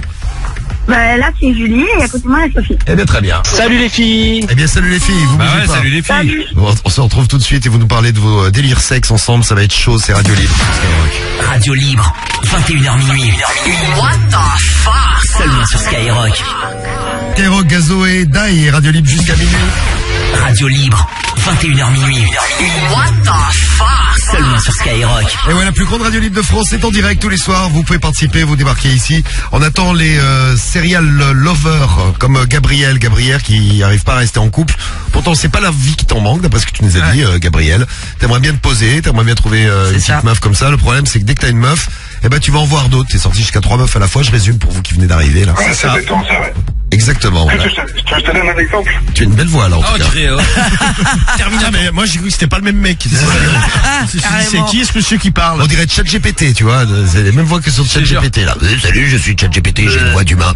Bah, là, c'est Julie et à côté de moi, il y a Sophie. Eh bien très bien. Salut les filles. Eh bien salut les filles, vous Bah bougez ouais, pas. salut les filles. Salut. Bon, on se retrouve tout de suite et vous nous parlez de vos délires sexe ensemble, ça va être chaud, c'est Radio Libre. Skyrock. Radio Libre, 21h minuit. What the fuck? Seulement sur Skyrock. Skyrock, Gazo et Dai et Radio Libre jusqu'à minuit. Radio Libre, 21h minuit. What the fuck? Seulement sur Skyrock. Et ouais, la plus grande radio libre de France, c'est en direct tous les soirs. Vous pouvez participer, vous débarquez ici. On attend les serial lovers comme Gabriel qui arrive pas à rester en couple. Pourtant, c'est pas la vie qui t'en manque, d'après ce que tu nous as dit, Gabriel. T'aimerais bien te poser, t'aimerais bien trouver une ça. petite meuf comme ça. Le problème, c'est que dès que t'as une meuf, eh ben tu vas en voir d'autres. T'es sorti jusqu'à 3 meufs à la fois. Je résume pour vous qui venez d'arriver là. Ouais, c'est exactement ça, ouais. Exactement. Voilà. Tu veux que je te donne un exemple? Tu as une belle voix là en tout cas. Terminé. Mais moi j'ai cru que c'était pas le même mec. C'est carrément. qui ce monsieur qui parle? On dirait ChatGPT, tu vois, c'est les mêmes voix que sur ChatGPT là. Salut, je suis ChatGPT, j'ai une voix d'humain.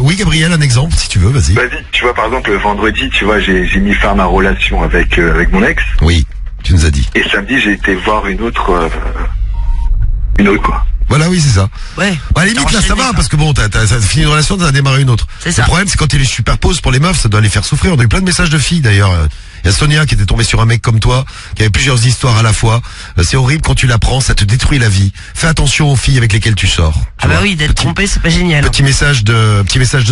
Oui, Gabriel, un exemple si tu veux, vas-y. Vas-y, tu vois, par exemple, vendredi, tu vois, j'ai mis fin à ma relation avec mon ex. Oui, tu nous as dit. Et samedi, j'ai été voir une autre, quoi. Voilà, oui, c'est ça. Ouais. À la limite, là, ça va, parce que bon, t'as fini une relation, t'as démarré une autre. C'est ça. Le problème, c'est quand tu les superposes pour les meufs, ça doit les faire souffrir. On a eu plein de messages de filles, d'ailleurs. Il y a Sonia qui était tombée sur un mec comme toi, qui avait plusieurs histoires à la fois. C'est horrible quand tu l'apprends, ça te détruit la vie. Fais attention aux filles avec lesquelles tu sors. Ah bah oui, d'être trompé, c'est pas génial. Petit message de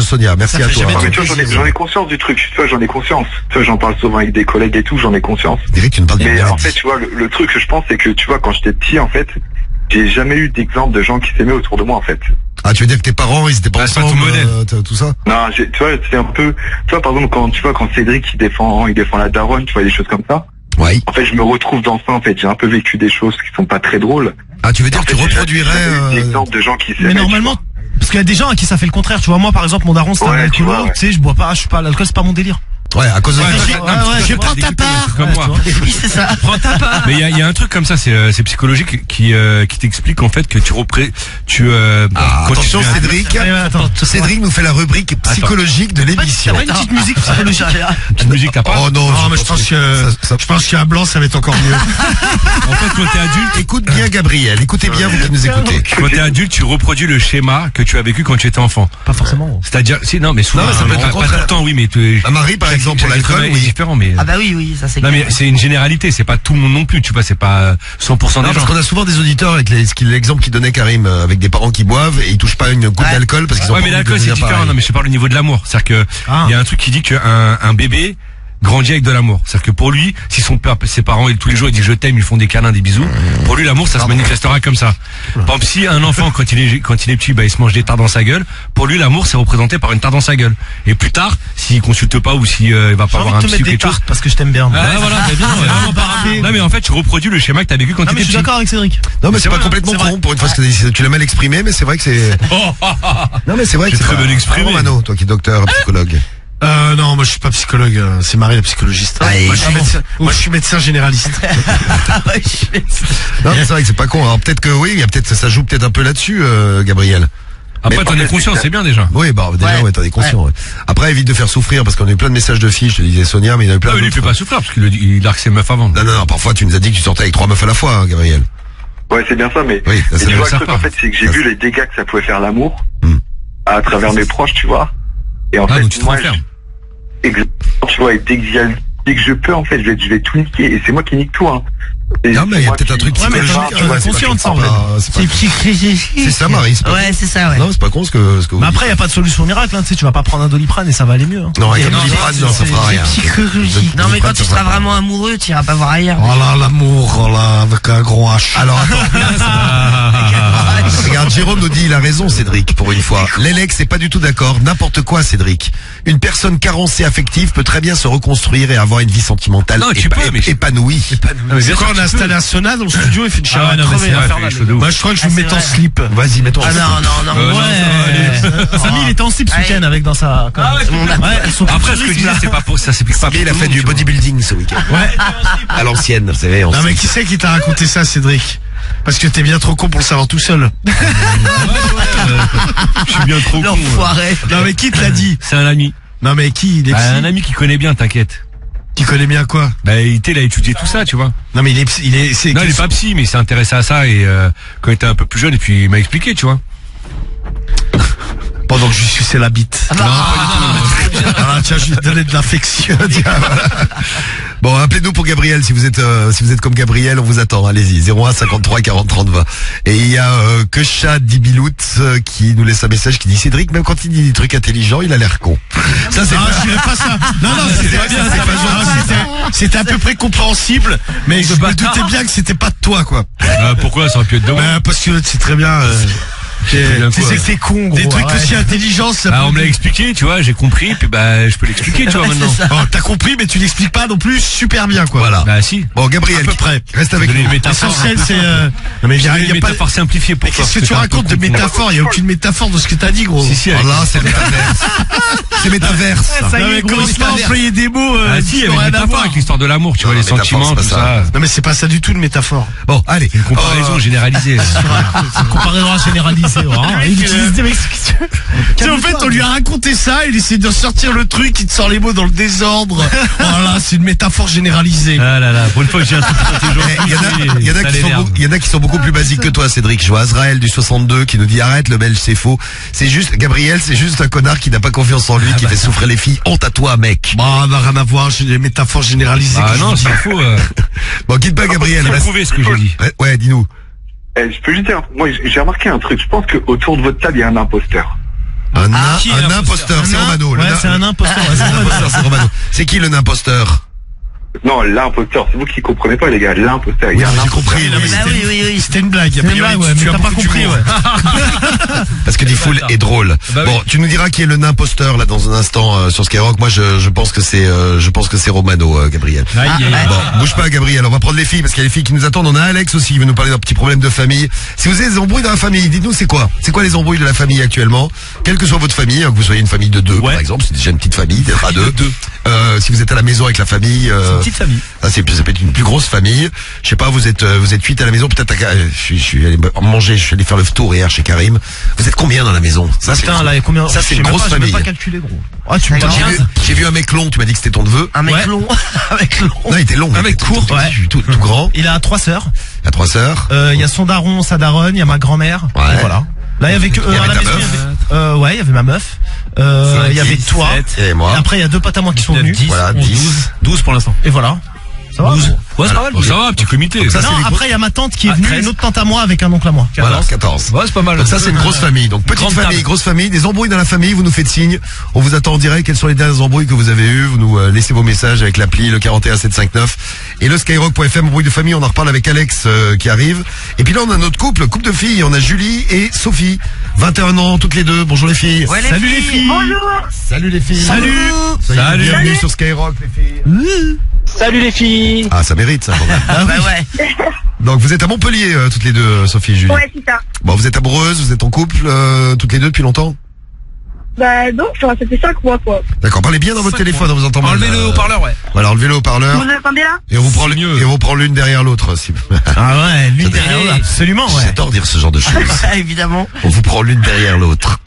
Sonia. Merci à toi. Ah, mais tu vois, j'en ai conscience du truc. Tu vois, j'en ai conscience. Tu vois, j'en parle souvent avec des collègues et tout, j'en ai conscience. Eric, tu ne parles Mais bien. en fait, tu vois, le truc que je pense, c'est que, tu vois, quand j'étais petit, en fait, j'ai jamais eu d'exemple de gens qui s'aimaient autour de moi, en fait. Ah, tu veux dire que tes parents, ils étaient pas c'est pas ensemble, ton modèle. tout ça? Non, tu vois, c'est un peu, tu vois, par exemple, quand Cédric, il défend la daronne, tu vois, des choses comme ça. Oui. En fait, je me retrouve dans ça, en fait. J'ai un peu vécu des choses qui sont pas très drôles. Ah, tu veux dire En que fait, tu j'ai reproduirais, jamais eu d'exemple de gens qui s'aimaient. Mais normalement, parce qu'il y a des gens à qui ça fait le contraire. Tu vois, moi, par exemple, mon daron, c'est un Ouais, tu alcoolo. vois, ouais. Tu sais, je bois pas, l'alcool, c'est pas mon délire. Ouais, à cause de Je prends ta part. Comme moi. Oui, c'est ça. Prends ta part. Mais il y a un truc comme ça, c'est psychologique qui t'explique en fait que quand attention, tu Cédric. Cédric nous fait la rubrique psychologique de l'émission. T'as pas une petite musique psychologique? petite musique t'as pas. Oh non, Non, mais je pense qu'il y a un blanc, ça va être encore mieux. En fait, quand t'es adulte, Écoute bien Gabriel, écoutez bien vous qui nous écoutez. quand t'es adulte, tu reproduis le schéma que tu as vécu quand tu étais enfant. Pas forcément. C'est-à-dire, si non, mais souvent, Non, mais ça peut être pas le tout contraire. le temps, oui, mais Ma Marie, par exemple, pour chaque être l'alcool, humain est oui. différent, mais. Ah bah oui, ça c'est Non clair. mais c'est une généralité, c'est pas tout le monde non plus, tu vois, c'est pas 100% Non, des parce gens. qu'on a souvent des auditeurs avec l'exemple qu'il donnait Karim, avec des parents qui boivent et ils touchent pas une goutte Ouais. d'alcool parce qu'ils ont Ouais, pas mais envie de l'alcool c'est devenir différent. pareil. Non, mais je parle au niveau de l'amour. C'est-à-dire que il y a un truc qui dit qu'un bébé grandit avec de l'amour. C'est-à-dire que pour lui, si son père, ses parents, tous les jours, ils disent je t'aime, ils font des câlins, des bisous. Pour lui, l'amour, ça se manifestera comme ça. Par exemple, si un enfant, quand il est petit, bah, il se mange des tartes dans sa gueule. Pour lui, l'amour, c'est représenté par une tarte dans sa gueule. Et plus tard, s'il consulte pas ou s'il va pas J'ai avoir envie un de te psy mettre ou des quelque chose. tartes parce que je t'aime bien. Ah, voilà, mais bien, ouais, vraiment par rapport. Non, mais en fait, tu reproduis le schéma que t'as vécu quand Ah, tu mais je étais suis petit. d'accord avec Cédric. Non, mais c'est pas vrai, complètement c'est con vrai. pour une fois que tu l'as mal exprimé, mais c'est vrai que c'est. Non, mais c'est vrai que J'ai c'est très pas- bien exprimé. Bravo, Mano, toi qui es docteur, psychologue. Non, moi je suis pas psychologue, c'est Marie la psychologiste. Allez, Moi je suis médecin généraliste. Non, mais c'est vrai que c'est pas con. Alors peut-être que oui, il y a peut-être ça joue peut-être un peu là-dessus, Gabriel. Après, Mais t'en en es fait, conscient, c'est- c'est bien déjà. Oui, bah déjà, ouais, t'en es conscient. Ouais. Après, évite de faire souffrir parce qu'on a eu plein de messages de filles. Je te disais Sonia, mais il y en a eu plein Non, mais lui, il d'autres. fait pas souffrir parce qu'il arque ses meufs avant. Non, parfois tu nous as dit que tu sortais avec 3 meufs à la fois, hein, Gabriel. Ouais, c'est bien ça, mais Oui, ça, mais c'est tu le vois, le serpent. truc, en fait, c'est que j'ai Ça, vu les dégâts que ça pouvait faire l'amour Hmm. à travers mes proches, tu vois. Et en Ah, fait, donc tu te moi, renfermes. exactement, tu vois, et dès que je peux, en fait, je vais tout niquer. Et c'est moi qui nique tout, hein. Et Non, mais il y a moi peut-être un qui- truc Ouais, mais psychologique. t'as- tu vois, t'as c'est conscient pas- de ça, en c'est fait. pas- c'est pas- psychologique. C'est ça, Marie. C'est pas Ouais, c'est ça, ouais. Non, c'est pas con ce que vous Mais après, dites. y a pas de solution miracle, hein, tu sais, tu vas pas prendre un Doliprane et ça va aller mieux. Hein. Non, avec un Non, Doliprane, non, ça fera rien. Psychologique. Non mais quand tu seras vraiment amoureux, tu iras pas voir ailleurs. Oh là, l'amour, oh là, avec un gros H. Alors attends. Regarde, Jérôme nous dit, il a raison, Cédric, pour une fois. L'Elex est pas du tout d'accord. N'importe quoi, Cédric. Une personne carencée affective peut très bien se reconstruire et avoir une vie sentimentale Non, tu peux, mais je- épanouie. C'est quand on a installé un sauna dans le studio, il fait une chaleur Ah ouais, non, mais crever, c'est vrai, infernale. il fait chaud de ouf. Moi, je crois que je vais Ah, me c'est mettre en vrai. slip. Vas-y, mets-toi en Ah slip. non. non, Ouais. Samy, il était en slip ce Allez. week-end avec dans sa. Après, ce que je disais, c'est pas pour, ça s'applique pas. Samir, il a fait du bodybuilding ce week-end. Ouais. À l'ancienne, vous savez. Non, mais qui c'est qui t'a raconté ça, Cédric? Parce que t'es bien trop con pour le savoir tout seul. Je suis bien trop con. L'enfoiré. Non, mais qui te l'a dit? C'est un ami. Non, mais qui? Il est Bah, psy. un ami qui connaît bien, t'inquiète. Qui connaît bien quoi? Bah, il a étudié tout ça, tu vois. Non, mais il est, c'est. Non, il est pas psy, mais il s'est intéressé à ça et quand il était un peu plus jeune, et puis il m'a expliqué, tu vois. Pendant que je suçais la bite. Ah, tiens, je lui donnais de l'affection. Tiens, voilà. Bon, appelez-nous pour Gabriel si vous êtes comme Gabriel, on vous attend. Allez-y, 01 53 40 30 20. Et il y a Kecha Dibilout qui nous laisse un message qui dit Cédric, même quand il dit des trucs intelligents, il a l'air con. Ça c'est Ah, je dirais pas ça. Non, c'était pas bien, c'est pas gentil. C'était à peu près compréhensible, mais je me bâtard. doutais bien que c'était pas de toi, quoi. Pourquoi ça aurait pu être de moi? Parce que c'est très bien. bien Tu quoi. sais que t'es con, gros. Des trucs aussi intelligents, ça Bah, peut- on me l'a expliqué, tu vois, j'ai compris, puis bah, je peux l'expliquer, tu vois, maintenant. Oh, t'as compris, mais tu l'expliques pas non plus super bien, quoi. Voilà. Bah, si. Bon, Gabriel, À peu près. reste avec Donner nous. une métaphore. L'essentiel, c'est. Non, mais il y a Une pas. métaphore simplifiée pour Mais toi. qu'est-ce que parce tu t'es un peu racontes de con. métaphore? Il y a aucune métaphore de ce que t'as dit, gros. Si, si, Oh avec- là, c'est métaverse. C'est métaverse. Non, mais commence pas à employer des mots. Ah, si, il y qui avait n'ont une rien à métaphore voir. avec l'histoire de l'amour, tu Non, vois, les la métaphore, sentiments, c'est tout pas ça. ça. Non, mais c'est pas ça du tout une métaphore. Bon, allez. Une comparaison généralisée. C'est une comparaison généralisée. généralisé. Il utilise des mecs. Tu sais, en fait, on lui a raconté ça, il essaie de sortir le truc, il te sort les mots dans le désordre. Voilà, c'est une métaphore généralisée. Ah là là, pour une fois que j'ai un truc intelligent. Il y en a qui sont beaucoup plus basiques que toi, Cédric. Je vois Azraël du 62 qui nous dit arrête, le belge c'est faux. C'est juste, Gabriel, c'est juste un connard qui n'a pas confiance en lui, qui fait souffrir les filles. Honte à toi, mec. Bah, bah, rien à voir, j'ai des métaphores généralisées. Ah non, c'est faux. Bon, quitte pas Gabriel. Faut prouver ce que j'ai dit. Ouais, dis-nous. Je peux juste dire, moi j'ai remarqué un truc, je pense qu'autour de votre table il y a un imposteur. Un imposteur, c'est Romano. Ouais, c'est un imposteur. C'est Romano. C'est qui le imposteur? Non, l'imposteur, c'est vous qui comprenez pas les gars, l'imposteur. Oui, j'ai compris. Oui. C'était une blague. C'était une blague, ouais, mais t'as pas compris, ouais. Parce que Diffoul est drôle. Bon, tu nous diras qui est le imposteur là dans un instant sur Skyrock. Moi, je pense que c'est Romano, Gabriel. Bon, bouge pas, Gabriel. On va prendre les filles parce qu'il y a les filles qui nous attendent. On a Alex aussi qui veut nous parler d'un petit problème de famille. Si vous avez des embrouilles dans la famille, dites-nous c'est quoi les embrouilles de la famille actuellement, quelle que soit votre famille, que vous soyez une famille de deux par exemple, c'est déjà une petite famille, d'être à deux. Si vous êtes à la maison avec la famille, Petite famille. ça peut être une plus grosse famille. Je sais pas, vous êtes 8 à la maison, peut-être je suis allé manger, je suis allé faire le tour hier chez Karim. Vous êtes combien dans la maison? Ça c'est combien? Ça c'est une grosse famille. Je peux pas calculer, gros. Ah, tu me J'ai vu un mec long, tu m'as dit que c'était ton neveu. Un mec long. Un mec long. Non, il était long. Un mec court, tout grand. Il a 3 sœurs. Il a 3 sœurs. Il y a son daron, sa daronne, il y a ma grand-mère. Ouais. Et voilà. Là, il y avait que Il y avait à la ta maison, meuf. il y avait ma meuf. Il y avait toi. Et moi. Et après, il y a 2 potes à moi qui sont venus. Voilà, 12 pour l'instant. Et voilà. Ça va? 12. Ouais, c'est pas mal. Bon, ça va, petit comité. Ça, Non, c'est les après, il y a ma tante qui est venue, 13. une autre tante à moi avec un oncle à moi. Voilà, 14. Ouais, c'est pas mal. Donc ça c'est une grosse famille. Donc petite Grande famille, table. grosse famille, des embrouilles dans la famille, vous nous faites signe. On vous attend en direct. Quelles sont les dernières embrouilles que vous avez eues? Vous nous laissez vos messages avec l'appli le 41759 et le skyrock.fm embrouille de famille. On en reparle avec Alex qui arrive. Et puis là on a notre couple de filles. On a Julie et Sophie, 21 ans toutes les deux. Bonjour les filles. Ouais, Salut les filles. Bonjour. Salut les filles. Salut. Bienvenue sur Skyrock les filles. Salut les filles. Ah ça mérite ça quand même. Bah ouais. Donc vous êtes à Montpellier toutes les deux, Sophie et Julie. Ouais, c'est ça. Bon, vous êtes amoureuses, vous êtes en couple toutes les deux depuis longtemps? Bah donc, ça fait 5 mois quoi. D'accord, parlez bien dans votre téléphone, on vous entend mal. Enlevez le haut-parleur, ouais. Voilà, enlevez le Vous haut-parleur. entendez là? Et on vous prend l'une derrière l'autre. Si... Ah ouais, l'une Ça derrière doit- l'autre. Absolument, ouais. J'adore dire ce genre de choses. Évidemment. On vous prend l'une derrière l'autre.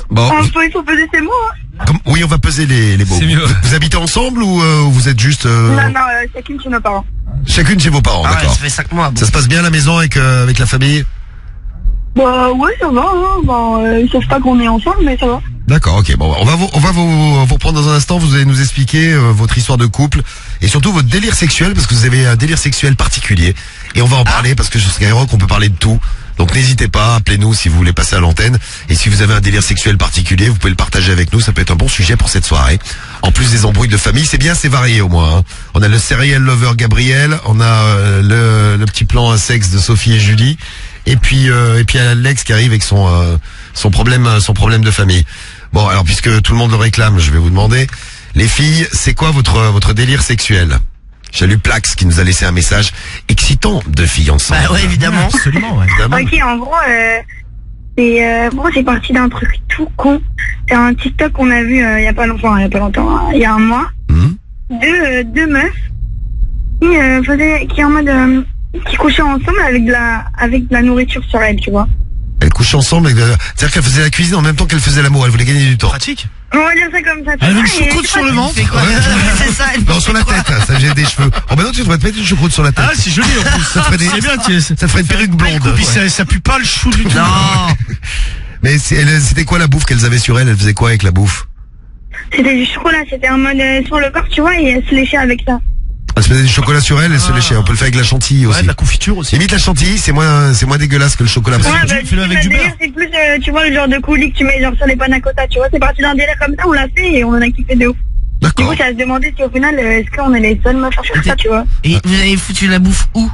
Bon, Il faut peser ses mots. Hein. oui, on va peser les mots. C'est mieux. Vous habitez ensemble ou vous êtes juste Non, chacune chez nos parents. chacune chez vos parents, Ah ouais, d'accord. ça fait 5 mois. Bon. Ça se passe bien à la maison avec la famille? Bah ouais, ça va. Hein. Bon, ils savent pas qu'on est ensemble, mais ça va. D'accord, ok. Bon, on va vous reprendre dans un instant. Vous allez nous expliquer votre histoire de couple et surtout votre délire sexuel parce que vous avez un délire sexuel particulier. Et on va en parler parce que sur Skyrock on peut parler de tout. Donc n'hésitez pas, appelez-nous si vous voulez passer à l'antenne. Et si vous avez un délire sexuel particulier, vous pouvez le partager avec nous. Ça peut être un bon sujet pour cette soirée. En plus des embrouilles de famille, c'est bien, c'est varié au moins. Hein. On a le serial lover Gabriel, on a le petit plan à sexe de Sophie et Julie, et puis Alex qui arrive avec son problème de famille. Bon, alors puisque tout le monde le réclame, je vais vous demander, les filles, c'est quoi votre délire sexuel? J'ai Plax qui nous a laissé un message excitant de filles ensemble. Bah ouais, évidemment. Absolument, ouais. Évidemment. Ok, en gros, c'est parti d'un truc tout con. C'est un TikTok qu'on a vu il y a pas longtemps, il y a un mois. Deux meufs qui en mode qui couchaient ensemble avec de la nourriture sur elles, tu vois. Elles couchaient ensemble, c'est-à-dire qu'elles faisaient la cuisine en même temps qu'elles faisaient l'amour. Elles voulaient gagner du temps. Pratique. On va dire ça comme ça. tu Elle vois, avait une et choucroute je sais sur pas le ventre. Quoi C'est ça. elle Non, fait sur la quoi tête, là, ça j'ai des cheveux. Oh bah non, tu devrais te mettre une choucroute sur la tête. Ah, c'est joli en plus. Ça te ferait C'est bien, ça te ferait une perruque blonde. Puis ça pue pas le chou du tout. Non. Mais c'était quoi la bouffe qu'elles avaient sur elles? Elles faisaient quoi avec la bouffe? C'était du chocolat, c'était en mode sur le corps, tu vois, et elles se léchaient avec ça. Elles se faisaient du chocolat sur elles se léchaient. On peut le faire avec la chantilly Ouais, aussi. de la confiture aussi. Limite la chantilly, c'est moins dégueulasse que le chocolat. Ouais, que tu fais-le avec du le délire, beurre. c'est plus, tu vois, le genre de coulis que tu mets genre sur les panna cotta, tu vois, c'est parti d'un délire comme ça, on l'a fait et on en a kiffé de ouf. Du D'accord. coup, ça se demandait si au final, est-ce qu'on est les seuls meufs à faire ça, tu vois. Et vous avez foutu la bouffe où?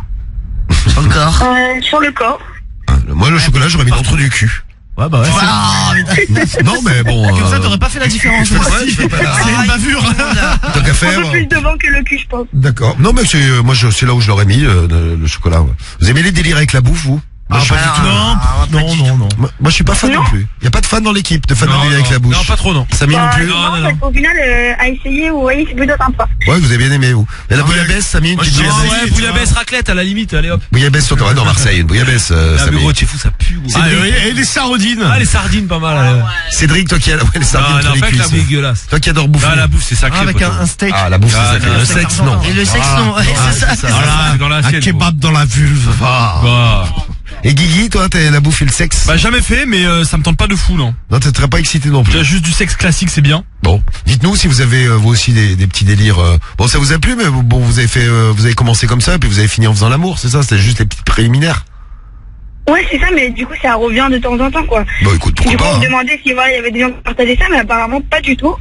Encore. Sur le corps. Moi, le chocolat, j'aurais mis l'entre du cul. Ouais, bah ouais. Ah, Non, mais bon. Comme ça, t'aurais pas fait la différence. Ouais, je fais pas la- C'est une bavure. Tant qu'à Un faire. peu plus devant que le cul, je pense. D'accord. Non, mais c'est là où je l'aurais mis, le chocolat. Ouais. Vous aimez les délires avec la bouffe, vous? Moi, je suis pas du tout. Non. Moi, je suis pas fan non plus. Y a pas de fan dans l'équipe, de fan avec la bouche. Non, pas trop, non. Samy non plus. Non, parce qu'au final, à essayer, vous voyez, c'est plutôt sympa. Ouais, vous avez bien aimé, vous. Mais la bouillabaisse, Samy, une petite bouillabaisse. Ouais, bouillabaisse raclette à la limite, allez hop. Bouillabaisse sur toi, dans Marseille, une bouillabaisse, Samy. t'es fou, ça pue, gros. Et les sardines. Ah, les sardines, pas mal, allez. Cédric, toi qui as, les sardines Non, entre les pas que la cuisses. dégueulasse. Toi qui adore bouffer. Ah, la bouffe, c'est sacré. Avec un steak. Ah, la bouffe, c'est sacré. Le sexe, non. Et le sexe, non, ouais, c'est ça. Voilà, dans un l'assiette, kebab dans la vulve. Et Guigui, toi, t'as la bouffe et le sexe? Bah, jamais fait, mais ça me tente pas de fou, non. Non, t'es pas excité non plus. Déjà, juste du sexe classique, c'est bien. Bon, dites-nous si vous avez vous aussi des petits délires. Bon, ça vous a plu, mais bon, vous avez commencé comme ça, puis vous avez fini en faisant l'amour, c'est ça? C'était juste les petites préliminaires. Ouais, c'est ça, mais du coup, ça revient de temps en temps, quoi. Bon, écoute, pourquoi Du coup, pas? on me demandait si voilà, il y avait des gens qui partageaient ça, mais apparemment pas du tout.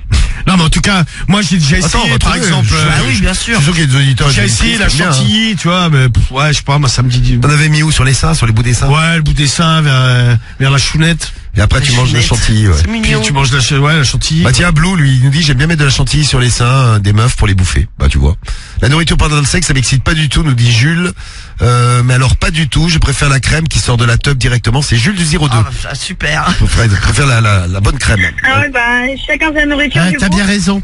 Non, mais en tout cas, moi j'ai déjà essayé, par exemple. Ah oui, bien sûr. Je suis sûr qu'il y a des auditeurs. J'ai essayé la chantilly, tu vois, mais ouais, je sais pas, moi ça me dit. T'en avais mis où? Sur les seins, sur les bouts des seins? Ouais, le bout des seins vers la chounette. Et après, La tu manges la chounette. chantilly, ouais. C'est Puis mignon. tu manges la chantilly. Bah tiens, Blue, lui, il nous dit, j'aime bien mettre de la chantilly sur les seins des meufs pour les bouffer. Bah tu vois. La nourriture pendant le sexe, ça m'excite pas du tout, nous dit Jules. Mais alors pas du tout, je préfère la crème qui sort de la tub directement. C'est Jules du 02. Ah, super. Je préfère la bonne crème. Ah ouais, bah, chacun sa nourriture, Ah, du t'as coup. bien raison.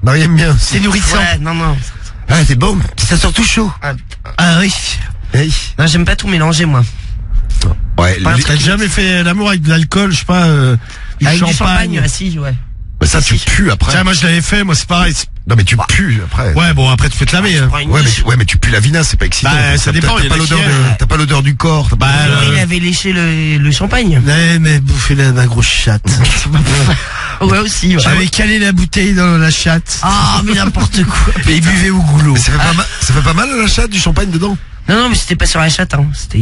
Marie aime bien. C'est nourrissant. Ouais, non. Ah, c'est bon. Ça sort tout chaud. Ah oui. Hey. Non, j'aime pas tout mélanger, moi. Ouais, T'as jamais fait l'amour avec de l'alcool, je sais pas, du Avec champagne. du champagne, ah si, ouais. bah, ça tu pues après. Tiens, moi je l'avais fait, moi c'est pareil. Non mais tu pues après. Ouais, bon après tu peux te laver. Je prends une Ouais, niche. mais tu pues la vinasse, c'est pas excitant. Bah, ça dépend, il y en a qui aiment. T'as pas l'odeur du corps. Bah, Il avait léché le champagne. Ouais, mais bouffer la grosse chatte. Ouais, aussi, ouais. J'avais calé la bouteille dans la chatte. Ah, mais n'importe quoi. Et il buvait au goulot. Mais ça fait pas mal la chatte du champagne dedans. Non, mais c'était pas sur la chatte, hein. C'était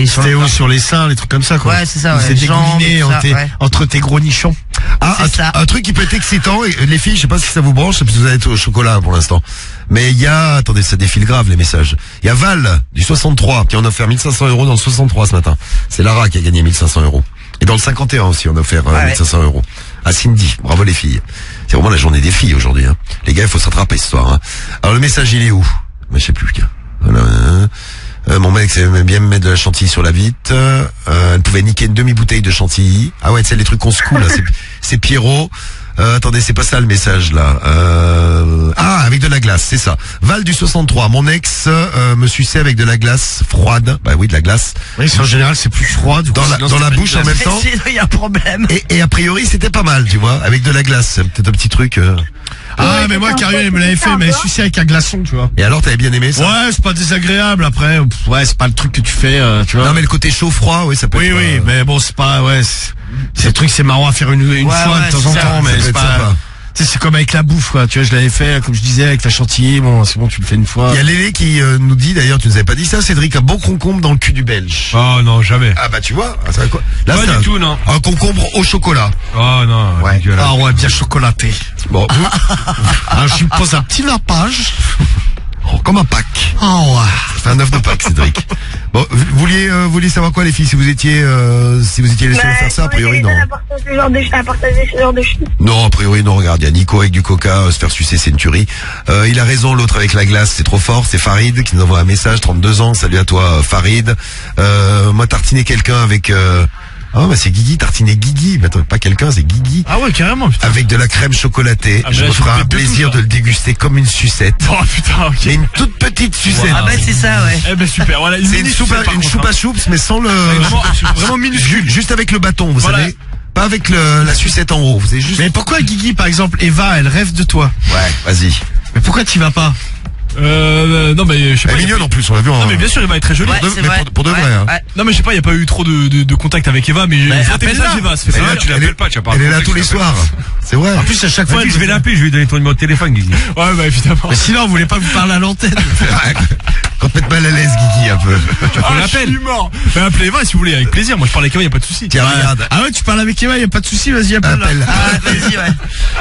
sur C'était le où, sur les seins, les trucs comme ça, quoi. Ouais, c'est ça, ouais. C'était Jambes, dégouliné tout ça, ouais. entre tes gros nichons. Ah, C'est ça. un truc qui peut être excitant, et les filles, je sais pas si ça vous branche, parce que vous allez être au chocolat pour l'instant. Mais il y a, attendez, ça défile grave les messages. Il y a Val, du 63, qui en a offert 1500 € dans le 63 ce matin. C'est Lara qui a gagné 1500 €. Et dans le 51 aussi, on a offert 1500 €. À Cindy, bravo les filles. C'est vraiment la journée des filles aujourd'hui, hein. Les gars, il faut se rattraper ce soir, hein. Alors le message, il est où? Mais je sais plus, tiens. Voilà. Mon mec aimait bien me mettre de la chantilly sur la vitre. Elle pouvait niquer une demi-bouteille de chantilly. Ah ouais, c'est les trucs qu'on se coule, là. C'est Pierrot. Attendez, c'est pas ça le message là. Avec de la glace, c'est ça. Val du 63. Mon ex me suçait avec de la glace froide. Bah oui, de la glace. Oui, en général, c'est plus froid. Du coup, Dans la bouche en même temps. Il y a un problème. Et a priori, c'était pas mal, tu vois, avec de la glace. C'est peut-être un petit truc. Ah, Ouais, mais moi, c'est Carrière, un elle peu- me l'avait c'est fait, un mais peu- sucé avec un glaçon, tu vois. Et alors, t'avais bien aimé ça? Ouais, c'est pas désagréable. Après, ouais, c'est pas le truc que tu fais, tu vois. Non, mais le côté chaud-froid, oui, ça peut Oui, être. oui, mais bon, c'est pas, ouais, c'est le truc, c'est marrant à faire une fois ouais, de temps c'est en ça, temps, ça mais peut c'est être pas. sympa. Tu sais, c'est comme avec la bouffe, quoi. Tu vois, je l'avais fait, comme je disais, avec la chantilly. Bon, c'est bon, tu le fais une fois. Il y a Lélé qui nous dit, d'ailleurs, tu nous avais pas dit ça, Cédric, un bon concombre dans le cul du Belge. Oh non, jamais. Ah bah tu vois, ça va quoi? Là, Pas c'est du tout, non. un concombre au chocolat. Oh non, Ouais. dégueulasse. Ah ouais, bien chocolaté. Bon, Alors, je me pose un petit lapage. comme un pack. Ah ouais. Ça fait un œuf de Pâques, Cédric. Bon, vous vouliez savoir quoi, les filles, si vous étiez les seuls à faire ça, a priori non. À partager ce genre de choses. Non, a priori non, regarde, il y a Nico avec du coca, se faire sucer, c'est une tuerie. Il a raison, l'autre avec la glace, c'est trop fort, c'est Farid qui nous envoie un message, 32 ans, salut à toi Farid. Moi, tartiner quelqu'un avec... Ah bah c'est Guigui, tartiner Guigui, mais attends, pas quelqu'un, c'est Guigui. Ah ouais, carrément, putain. Avec de la crème chocolatée, Ah, mais je là, me tu ferai me un fais de plaisir tout, de là. le déguster comme une sucette. Oh putain, ok. Mais une toute petite sucette. Ah bah c'est ça, ouais. Eh ben super, voilà. C'est une soupe à choups, mais sans le... Vraiment minuscule. Juste avec le bâton, vous Voilà. savez. Pas avec la sucette en haut, vous savez juste... Mais pourquoi Guigui, par exemple, Eva, elle rêve de toi? Ouais, vas-y. Mais pourquoi t'y vas pas? Non mais je sais Elle pas. est mignonne en plus, on l'a vu en... Non mais bien sûr, Eva est très jolie. Ouais, de- c'est mais vrai. pour de vrai, Ouais, hein. ouais. Non mais je sais pas, il y a pas eu trop de contact avec Eva, mais je vois tes messages, Eva, ça fait Et là, plaisir. tu l'appelles pas, tu vas pas. Elle est là raconter tous que les tu l'appelles. soirs. C'est vrai. En plus, à chaque fois, Vas-y, je vais l'appeler, je vais lui donner ton numéro de téléphone, Guigui. Ouais bah évidemment. Mais sinon, on voulait pas vous parler à l'antenne. Complètement mal à l'aise, Guigui, un peu. Ah, je suis mort. Bah appelez Eva si vous voulez, avec plaisir. Moi je parle avec Eva, y a pas de souci. Tiens, regarde. Ah ouais, tu parles avec Eva, y a pas de souci, vas-y, appelle. Appelle. Ah, vas-y, ouais.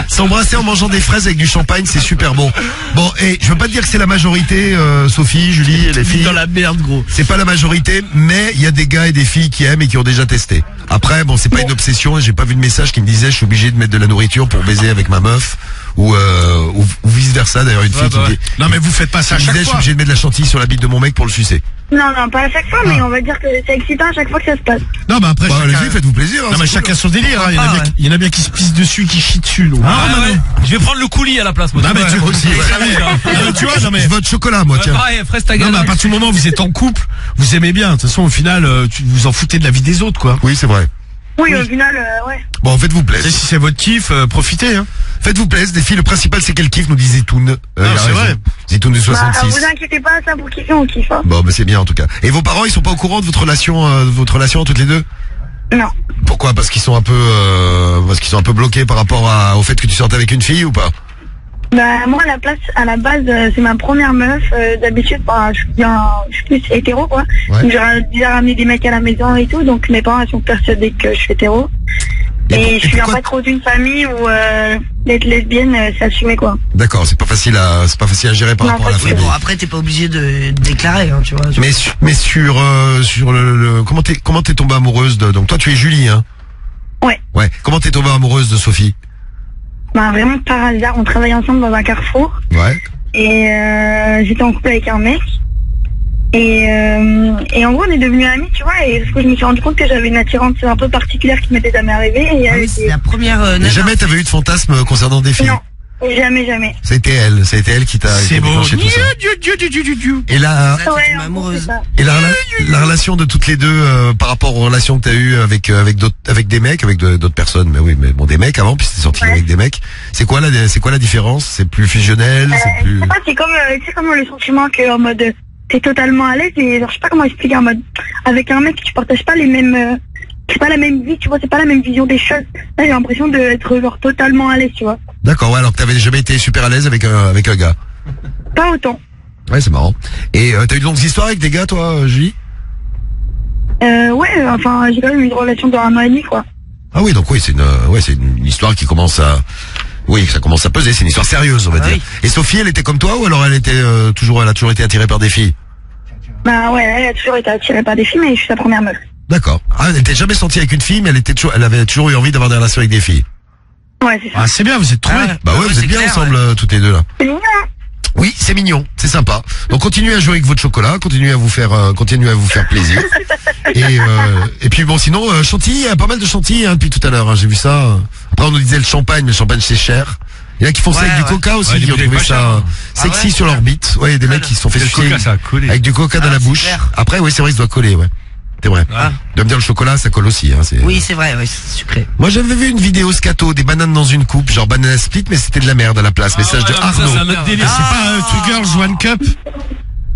S'embrasser en mangeant des fraises avec du champagne, c'est super bon. Bon, et je veux pas te dire que c'est la majorité, Sophie, Julie, et les filles. Dans la merde, gros. C'est pas la majorité, mais il y a des gars et des filles qui aiment et qui ont déjà testé. Après, bon, c'est pas une obsession, et j'ai pas vu de message qui me disait je suis obligé de mettre de la nourriture pour baiser avec ma meuf, ou vice versa. D'ailleurs, une fille qui me dit, Non, mais vous faites pas ça à je chaque suis fois. obligé de mettre de la chantilly sur la bite de mon mec pour le sucer. Non, pas à chaque fois, mais on va dire que c'est excitant à chaque fois que ça se passe. Non, bah après, Bah, chacun... allez-y, faites-vous plaisir. Non, mais chacun son délire, hein. Il y en a bien qui se pissent dessus, qui chient dessus, donc. Je vais prendre le coulis à la place, moi. Non, mais tu vois aussi. Ouais. Tu vois, non, mais. Je vote chocolat, moi, tiens. Pareil, fraise ta Non, gueule. mais à partir du moment où vous êtes en couple, vous aimez bien. De toute façon, au final, tu vous en foutez de la vie des autres, quoi. Oui, c'est vrai. Oui, au final, ouais. Bon, faites-vous Et plaisir. si c'est votre kiff, profitez, hein. Faites-vous plaisir, des filles. Le principal, c'est qu'elle kiffe, nous dit Zitoun. c'est vrai. Zitoun du Bah, 66. vous inquiétez pas, ça pour kiffer, on kiffe. Hein. Bon, bah, c'est bien, en tout cas. Et vos parents, ils sont pas au courant de votre relation toutes les deux? Non. Pourquoi? Parce qu'ils sont un peu bloqués par rapport au fait que tu sortes avec une fille ou pas? Bah, moi, à la base, c'est ma première meuf. D'habitude, bah, je suis plus hétéro, quoi. Ouais. Donc, j'ai déjà ramené des mecs à la maison et tout, donc mes parents ils sont persuadés que je suis hétéro. Et je viens pas trop d'une famille où d'être lesbienne, c'est assumé, quoi. D'accord, c'est pas facile à gérer par Non, rapport à la pas du famille. Bon, après, t'es pas obligé de déclarer, hein, tu vois. Mais sur le comment t'es tombée amoureuse de, donc toi tu es Julie, hein? Ouais. Ouais. Comment t'es tombée amoureuse de Sophie? Bah, vraiment par hasard, on travaillait ensemble dans un carrefour. Ouais. Et j'étais en couple avec un mec. Et en gros, on est devenus amis, tu vois. Et parce que je me suis rendu compte que j'avais une attirance un peu particulière qui m'était jamais arrivée. Et Ah oui, c'est la première Et nana. jamais t'avais eu de fantasme concernant des filles? Non. Jamais. Ça a été elle qui t'a C'est beau. déclenché tout ça. Et là, Là, t'es Ouais, tombée en gros, amoureuse. c'est ça. et la relation de toutes les deux par rapport aux relations que t'as eues avec des mecs, avec d'autres personnes, mais oui, mais bon, des mecs avant, puis t'es sorti Ouais. avec des mecs. C'est quoi la différence? C'est plus fusionnel, c'est Je plus. sais pas, c'est comme, tu sais, comme le sentiment que en mode, t'es totalement à l'aise et genre, je sais pas comment expliquer, en mode, avec un mec, tu partages pas les mêmes, c'est pas la même vie, tu vois, c'est pas la même vision des choses. Là, j'ai l'impression d'être genre totalement à l'aise, tu vois. D'accord, ouais, alors que t'avais jamais été super à l'aise avec un gars. Pas autant. Ouais, c'est marrant. Et t'as eu de longues histoires avec des gars, toi, Julie? Ouais, enfin, j'ai quand même eu une relation de 1 an et demi, quoi. Ah oui, donc oui, c'est une histoire qui commence à, oui, ça commence à peser. C'est une histoire sérieuse, on va dire. oui. Et Sophie, elle était comme toi ou alors elle a toujours été attirée par des filles? Bah ouais, elle a toujours été attirée par des filles, mais je suis sa première meuf. D'accord. Ah, elle n'était jamais sortie avec une fille, mais elle avait toujours eu envie d'avoir des relations avec des filles. Ouais, c'est ça. Ah, c'est bien, vous êtes trouvés. Bah ouais, vous c'est êtes bien clair, ensemble toutes les deux là. C'est mignon, hein. Oui, c'est mignon, c'est sympa. Donc continuez à jouer avec votre chocolat, continuez à vous faire plaisir. Et puis bon, sinon chantilly, il y a pas mal de chantilly depuis tout à l'heure. Hein, j'ai vu ça. Après on nous disait le champagne, mais le champagne c'est cher. Il y en a qui font ça avec du coca aussi, Ouais, qui ont des trouvé bouteilles pas ça chères. sexy Ah ouais, sur leur bite. Ouais, il y a des mecs qui se sont fait Le sucer coca, ça a collé. avec du coca dans la c'est bouche. clair. Après, oui, c'est vrai que ça doit coller, ouais. C'est vrai. Ah. De me dire le chocolat, ça colle aussi. Hein, Oui, c'est vrai, ouais, c'est sucré. Moi, j'avais vu une vidéo scato, des bananes dans une coupe, genre banana split, mais c'était de la merde à la place. Message de Arnaud. C'est un autre délire. C'est pas Two Girls, One Cup.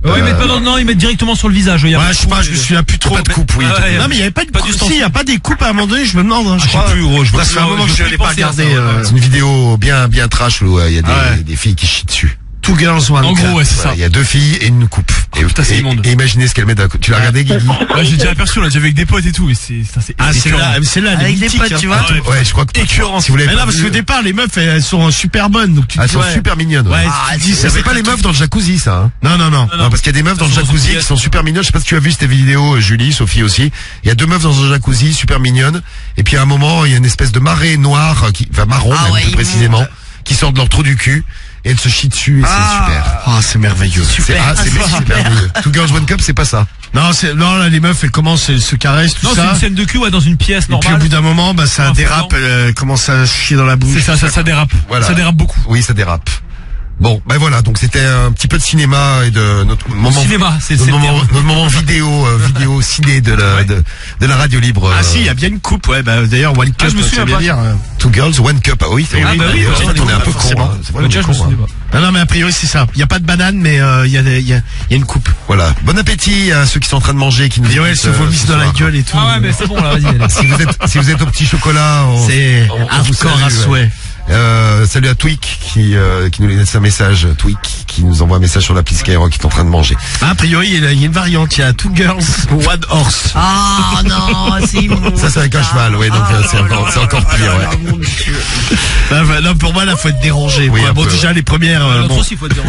Ouais, ils mettent pas dans non, ils mettent directement sur le visage. Ouais, je sais pas, je me souviens plus trop. Pas de coupe, oui. Ouais, Non, mais il y avait pas de Pas coupe. d'ustensile. Si, il y a pas des coupes à un moment donné, je me demande, hein, je Je sais crois. plus, gros, je Ça fait un moment que je l'ai pas regardé. C'est une vidéo bien trash où il y a des filles qui chient dessus. Two Girls, One En Cup. gros, ouais, c'est ça. Voilà, il y a 2 filles et une coupe. Et, putain, c'est immonde. et imaginez ce qu'elle met d'un coup. Tu l'as regardé, Guigui? Ouais, j'ai déjà aperçu, on l'a déjà vu avec des potes et tout, mais c'est Ah, c'est là, elle est Avec des mythique, potes, hein. tu vois. Ouais, je crois que écœurant. si vous l'avez Mais pas non, parce vu, qu'au départ, les meufs, elles sont super bonnes, donc tu te elles dis, sont ouais. super mignonnes. Ouais, Ah, tu te dis, Ça, c'est pas les meufs dans le jacuzzi, ça. Hein. Non. Non, parce qu'il y a des meufs dans le Ça, sont jacuzzi dans qui sont super mignonnes. Je sais pas si tu as vu cette vidéo, Julie, Sophie aussi. Il y a 2 meufs dans un jacuzzi, super mignonnes. Et puis à un moment, il y a une espèce de marée noire, marron, Ah même ouais, plus immonde. précisément, qui sort de leur trou du cul. Et elles se chient dessus et c'est super. Ah, c'est merveilleux. C'est merveilleux. Two Girls One Cup, c'est pas ça. Non, là, les meufs, elles commencent, elles se caressent, tout Non, c'est ça. une scène de cul, ouais, dans une pièce Et puis au normale. bout d'un moment, bah, ça Un dérape, elles commencent à chier dans la bouche. C'est ça dérape. Voilà. Ça dérape beaucoup. Oui, ça dérape. Bon, ben voilà, donc c'était un petit peu de cinéma et de notre moment Cinéma, c'est notre le moment, terme. notre moment vidéo ciné de la radio libre. Ah si, il y a bien une coupe, ouais, bah, d'ailleurs, One Cup, je me ça souviens veut pas. dire. Two Girls, One Cup. Ah oui, c'est Ah vrai. bah oui, En bah, fait, on est un peu con. forcément. Hein. C'est vrai, on Déjà, est je me con, souviens hein. pas. Non, mais a priori, c'est ça. Il y a pas de banane, mais il y a une coupe. Voilà. Bon appétit à ceux qui sont en train de manger, qui nous Et ouais, elles écoutent, se vomissent ce dans la soir. gueule et tout. Ah ouais, mais c'est bon, là, vas-y, allez. Si vous êtes au petit chocolat, C'est on vous hardcore salue, à souhait. Salut à Twig qui nous laisse un message. Twig qui nous envoie un message sur l'appli Skyrock qui est en train de manger. Ah, a priori, il y a une variante. Il y a Two Girls, One Horse. Ah non, c'est immonde. Ça c'est avec un cheval, ouais, donc c'est encore pire. Ouais. Non, pour moi, là, faut être dérangé. Oui, quoi. un Bon, peu, déjà, les premières, L'autre bon. aussi, faut te dire.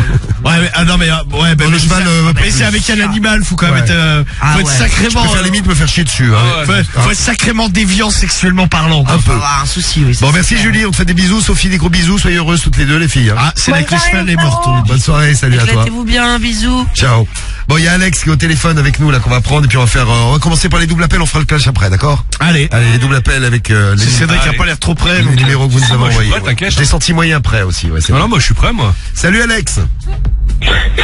Ouais, mais, ah non, mais, ouais, ben, Le cheval, mais c'est avec un animal, faut quand même Ouais. être, faut être Je sacrément, préfère limite me faire chier dessus. Hein. faut être sacrément déviant sexuellement parlant. Un peu. avoir un souci, oui. Bon, merci Julie, on te fait des bisous. Sophie, des gros bisous. Soyez heureuses toutes les deux, les filles. Hein. Ah, c'est là que le cheval est mort. Bonne soirée, salut à toi. Éclatez-vous bien, bisous. Ciao. Bon, il y a Alex qui est au téléphone avec nous là qu'on va prendre et puis on va commencer par les doubles appels. On fera le clash après, d'accord? Allez. Allez, les doubles appels avec les Cédric a pas l'air trop prêt. les numéros que vous nous avez Moi, je suis envoyés. prêt, t'inquiète. Je l'ai senti moyen prêt aussi. Ouais, c'est Non, vrai. non, moi je suis prêt, moi. Salut Alex.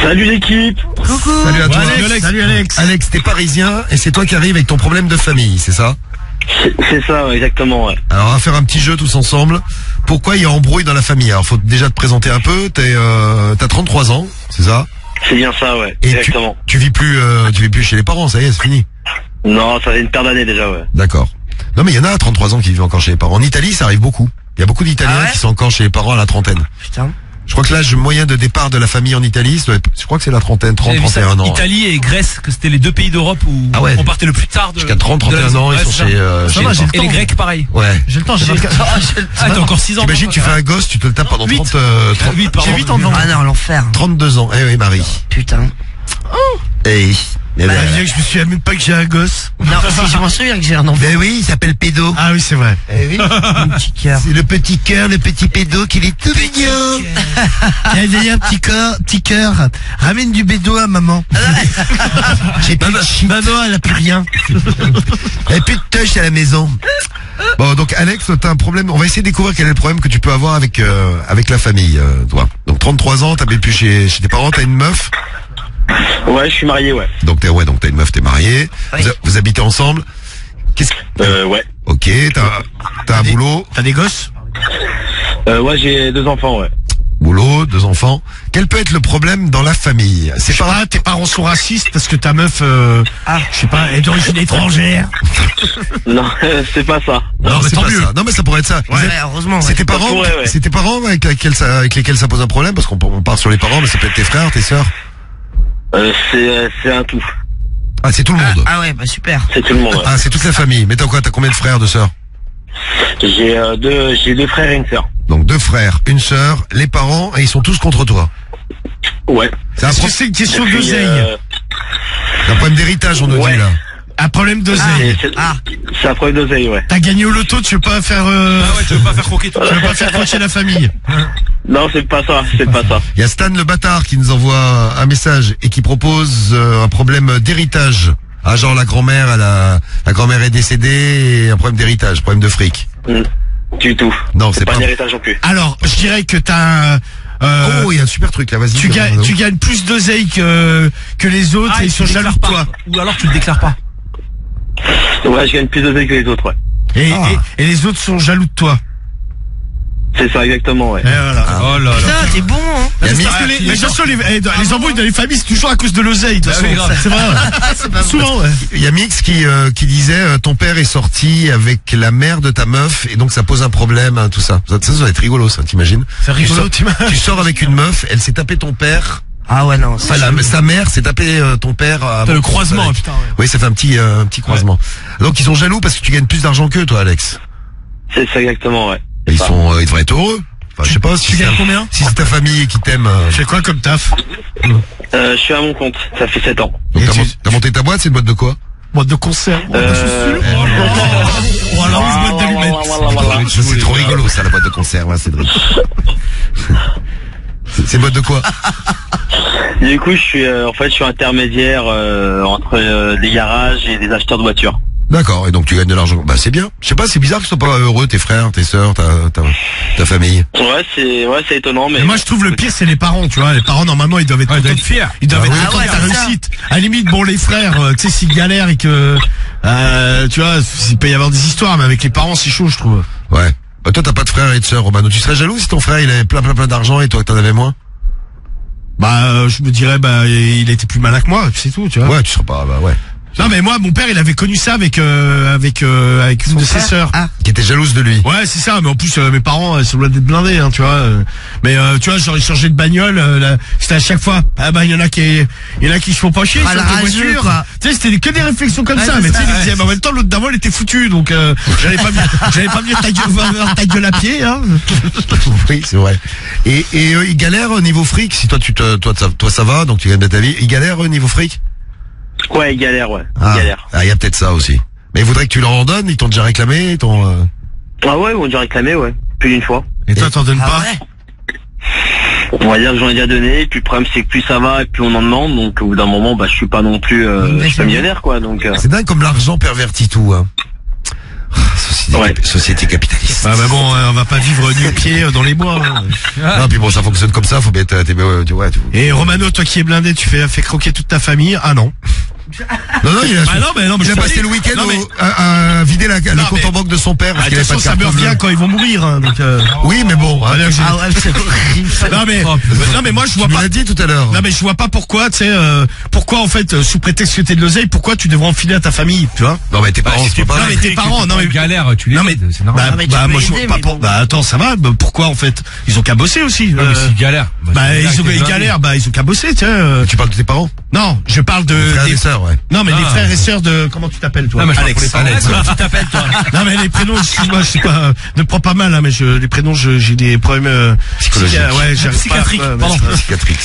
Salut l'équipe. Coucou. Salut à toi. Salut Alex. Alex, t'es parisien et c'est toi qui arrives avec ton problème de famille, c'est ça? C'est ça, ouais, exactement, ouais. Alors on va faire un petit jeu tous ensemble. Pourquoi il y a embrouille dans la famille? Alors faut déjà te présenter un peu. T'as 33 ans, c'est ça? C'est bien ça, ouais. Et exactement. tu vis plus chez les parents, ça y est, c'est fini. Non, ça fait une paire d'années déjà, ouais. D'accord. Non mais il y en a à 33 ans qui vivent encore chez les parents. En Italie, ça arrive beaucoup. Il y a beaucoup d'Italiens Ah ouais qui sont encore chez les parents à la trentaine. Putain. Je crois que l'âge moyen de départ de la famille en Italie, je crois que c'est la trentaine, 30, J'avais vu ça, 31 ans. Italie et Grèce, que c'était les deux pays d'Europe où Ah ouais. on partait le plus tard de. Jusqu'à 30, de la- 31 ans, ils Ouais, sont c'est ça. chez Ça les va, j'ai parents. le Et les temps. Grecs, pareil. Ouais. J'ai le temps, j'ai 24. Ah, t'as encore 6 ans. T'imagines, tu fais un gosse, tu te le tapes pendant 30, 8, pardon. J'ai 8 ans devant. Ah non, l'enfer. 32 ans. Eh oui, Marie. Putain. Eh. Eh ben, Bah, bien que je me souviens même pas que j'ai un gosse. Non, si je m'en souviens que j'ai un enfant. ben oui, il s'appelle Pédo. Ah oui, c'est vrai. Eh oui. Un petit cœur. C'est le petit cœur, le petit Pédo qu'il est tout mignon. Tiens, d'ailleurs, petit cœur. Ramène du bédo à maman. J'ai pas de shit. Maman, elle a plus rien. Et plus de touch à la maison. Bon, donc Alex, t'as un problème. On va essayer de découvrir quel est le problème que tu peux avoir avec la famille, toi. Donc 33 ans, t'habites plus chez tes parents, t'as une meuf. Ouais, je suis marié, ouais. Donc t'as une meuf, t'es marié. Oui. Vous habitez ensemble. Ouais. Ok, t'as un boulot, T'as des gosses? Ouais, j'ai 2 enfants, ouais. boulot, 2 enfants. Quel peut être le problème dans la famille? C'est pas tes parents sont racistes parce que ta meuf, je sais pas, est d'origine étrangère. Non, c'est pas ça. Non, mais c'est tant pas mieux. ça. Non, mais ça pourrait être ça. Ouais, heureusement. C'est tes parents, Ouais, ouais. c'est tes parents avec lesquels ça pose un problème, parce qu'on part sur les parents, mais ça peut être tes frères, tes sœurs. C'est un tout. Ah, c'est tout le monde. Ah ouais, bah super. C'est tout le monde, ouais. Ah, c'est toute la famille. Mais t'as combien de frères, de sœurs? J'ai 2 frères et une sœur. Donc 2 frères, une sœur, les parents, et ils sont tous contre toi. Ouais. C'est un, Est-ce que c'est une question Depuis, d'oseille? c'est un problème d'héritage, on nous Ouais. dit là. Un problème d'oseille. C'est un problème d'oseille, ouais. T'as gagné au loto, tu veux pas faire, Ah ouais, tu veux pas faire croquer toi. tu veux pas faire croquer la famille. Non, c'est pas ça, c'est pas ça. Il y a Stan le bâtard qui nous envoie un message et qui propose un problème d'héritage. Ah, genre la grand-mère, la grand-mère est décédée et un problème d'héritage, problème de fric. Du tout. Non, c'est pas pas. un héritage non plus. Alors, je dirais que t'as Oh, il y a un super truc là, vas-y. tu gagnes plus d'oseille que les autres Ah, et ils tu sont le jaloux déclares de pas. toi. Ou alors tu le déclares pas. Ouais, je gagne plus d'oseille que les autres, ouais. Et les autres sont jaloux de toi. C'est ça, exactement, ouais. Et voilà. Oh là là. Putain, t'es bon, hein. Il y a Miss- Parce que les, mais attention, les embrouilles dans les familles, c'est toujours à cause de l'oseille, de toute Bah oui, façon. grave. C'est vrai, ouais. C'est pas bon. Souvent, ouais. Il y a Mix qui disait ton père est sorti avec la mère de ta meuf et donc ça pose un problème, hein, tout ça. Ça doit être rigolo, ça, t'imagines? C'est rigolo, Tu sors avec une meuf, elle s'est tapée ton père. Ah ouais, non. Enfin, sa mère s'est tapée ton père. T'as le croisement, avec. putain. Ouais. Oui, ça fait un petit croisement. Donc ils sont jaloux parce que tu gagnes plus d'argent qu'eux, toi, Alex. C'est ça, exactement, ouais. Et ils devraient être heureux. Enfin, je sais pas si tu gagnes combien? Si c'est ta famille qui t'aime. Tu fais quoi comme taf? Je suis à mon compte, ça fait 7 ans. Donc Et t'as monté ta boîte, c'est une boîte de quoi? Boîte de concert. Oh Voilà, une boîte d'allumettes. Ça, c'est trop rigolo, ça, la boîte de conserve, hein, Cédric. C'est une boîte de quoi? Du coup, je suis intermédiaire entre des garages et des acheteurs de voitures. D'accord, et donc tu gagnes de l'argent. Bah c'est bien. Je sais pas, c'est bizarre que tu sois pas heureux, tes frères, tes sœurs, ta famille. Ouais, c'est étonnant, mais Mais moi, je trouve le pire, c'est les parents, tu vois. Les parents, normalement, ils doivent être Ouais, ils contents. doivent être fiers. Ils doivent être Ah contents ouais, de ta c'est ça. réussite. À la limite, bon, les frères, tu sais, s'ils galèrent et que, tu vois, il peut y avoir des histoires, mais avec les parents, c'est chaud, je trouve. Ouais. Bah toi t'as pas de frères et de sœurs, Romano. Tu serais jaloux si ton frère il avait plein d'argent et toi que t'en avais moins? Bah, je me dirais, bah, il était plus malin que moi, c'est tout, tu vois. Ouais, tu serais pas, bah ouais. Non mais moi mon père il avait connu ça avec une de ses sœurs. Qui était jalouse de lui. Ouais c'est ça, mais en plus mes parents sont loin d'être blindés hein, tu vois. Mais tu vois genre ils changeaient de bagnole, c'était à chaque fois il y en a qui se font pas chier sur la les rageux, voitures. quoi. Tu sais c'était que des réflexions comme ça, c'est mais tu sais ça, ils disaient en même temps l'autre d'avant il était foutu donc j'allais pas venir ta gueule à pied hein. Oui, c'est vrai. Et il galère au niveau fric, si toi ça va, donc tu gagnes bien ta vie. Il galère au niveau fric? Ouais, il galère, ouais. Ah, Il galère. il y a peut-être ça aussi. Mais il voudrait que tu leur en donnes, ils t'ont déjà réclamé, Ah ouais, on dirait réclamé, ouais. Plus d'une fois. Et toi t'en donnes pas? On va dire que j'en ai déjà donné, puis le problème c'est que plus ça va et plus on en demande, donc au bout d'un moment, je suis pas non plus, je suis pas millionnaire, quoi, donc. C'est dingue comme l'argent pervertit tout, hein. Société capitaliste. Bah bon, on va pas vivre nu-pied dans les bois. Hein. Non, puis bon, ça fonctionne comme ça, faut bien être, tu vois. Et Romano, toi qui es blindé, tu fais croquer toute ta famille? Ah non. Non, il a, il a passé le week-end à vider le compte en banque de son père. Parce qu'il avait pas de ça carte meurt bleue. bien quand ils vont mourir. Hein, donc oui, mais bon. Non mais moi je vois pas. Tu l'as dit tout à l'heure. Non mais je vois pas pourquoi, tu sais, pourquoi en fait sous prétexte que t'es de l'oseille, pourquoi tu devrais enfiler à ta famille, tu vois? Non mais tes parents, c'est pas. Non mais tes parents, non mais galère, tu les aides, c'est normal. Moi je vois pas. Bah attends, ça va. Pourquoi en fait? Ils ont qu'à bosser aussi. Non mais s'ils galèrent. Ils galèrent. Ils ont qu'à bosser, tiens. Tu parles de tes parents? Non, je parle de des sœurs, ouais. Non mais les frères et sœurs de comment tu t'appelles toi? Alex. Comment tu t'appelles toi? Non mais les prénoms, excuse-moi, je sais pas, ne prends pas mal hein, mais les prénoms, j'ai des problèmes psychologiques. Ouais, psychiatriques. Pardon.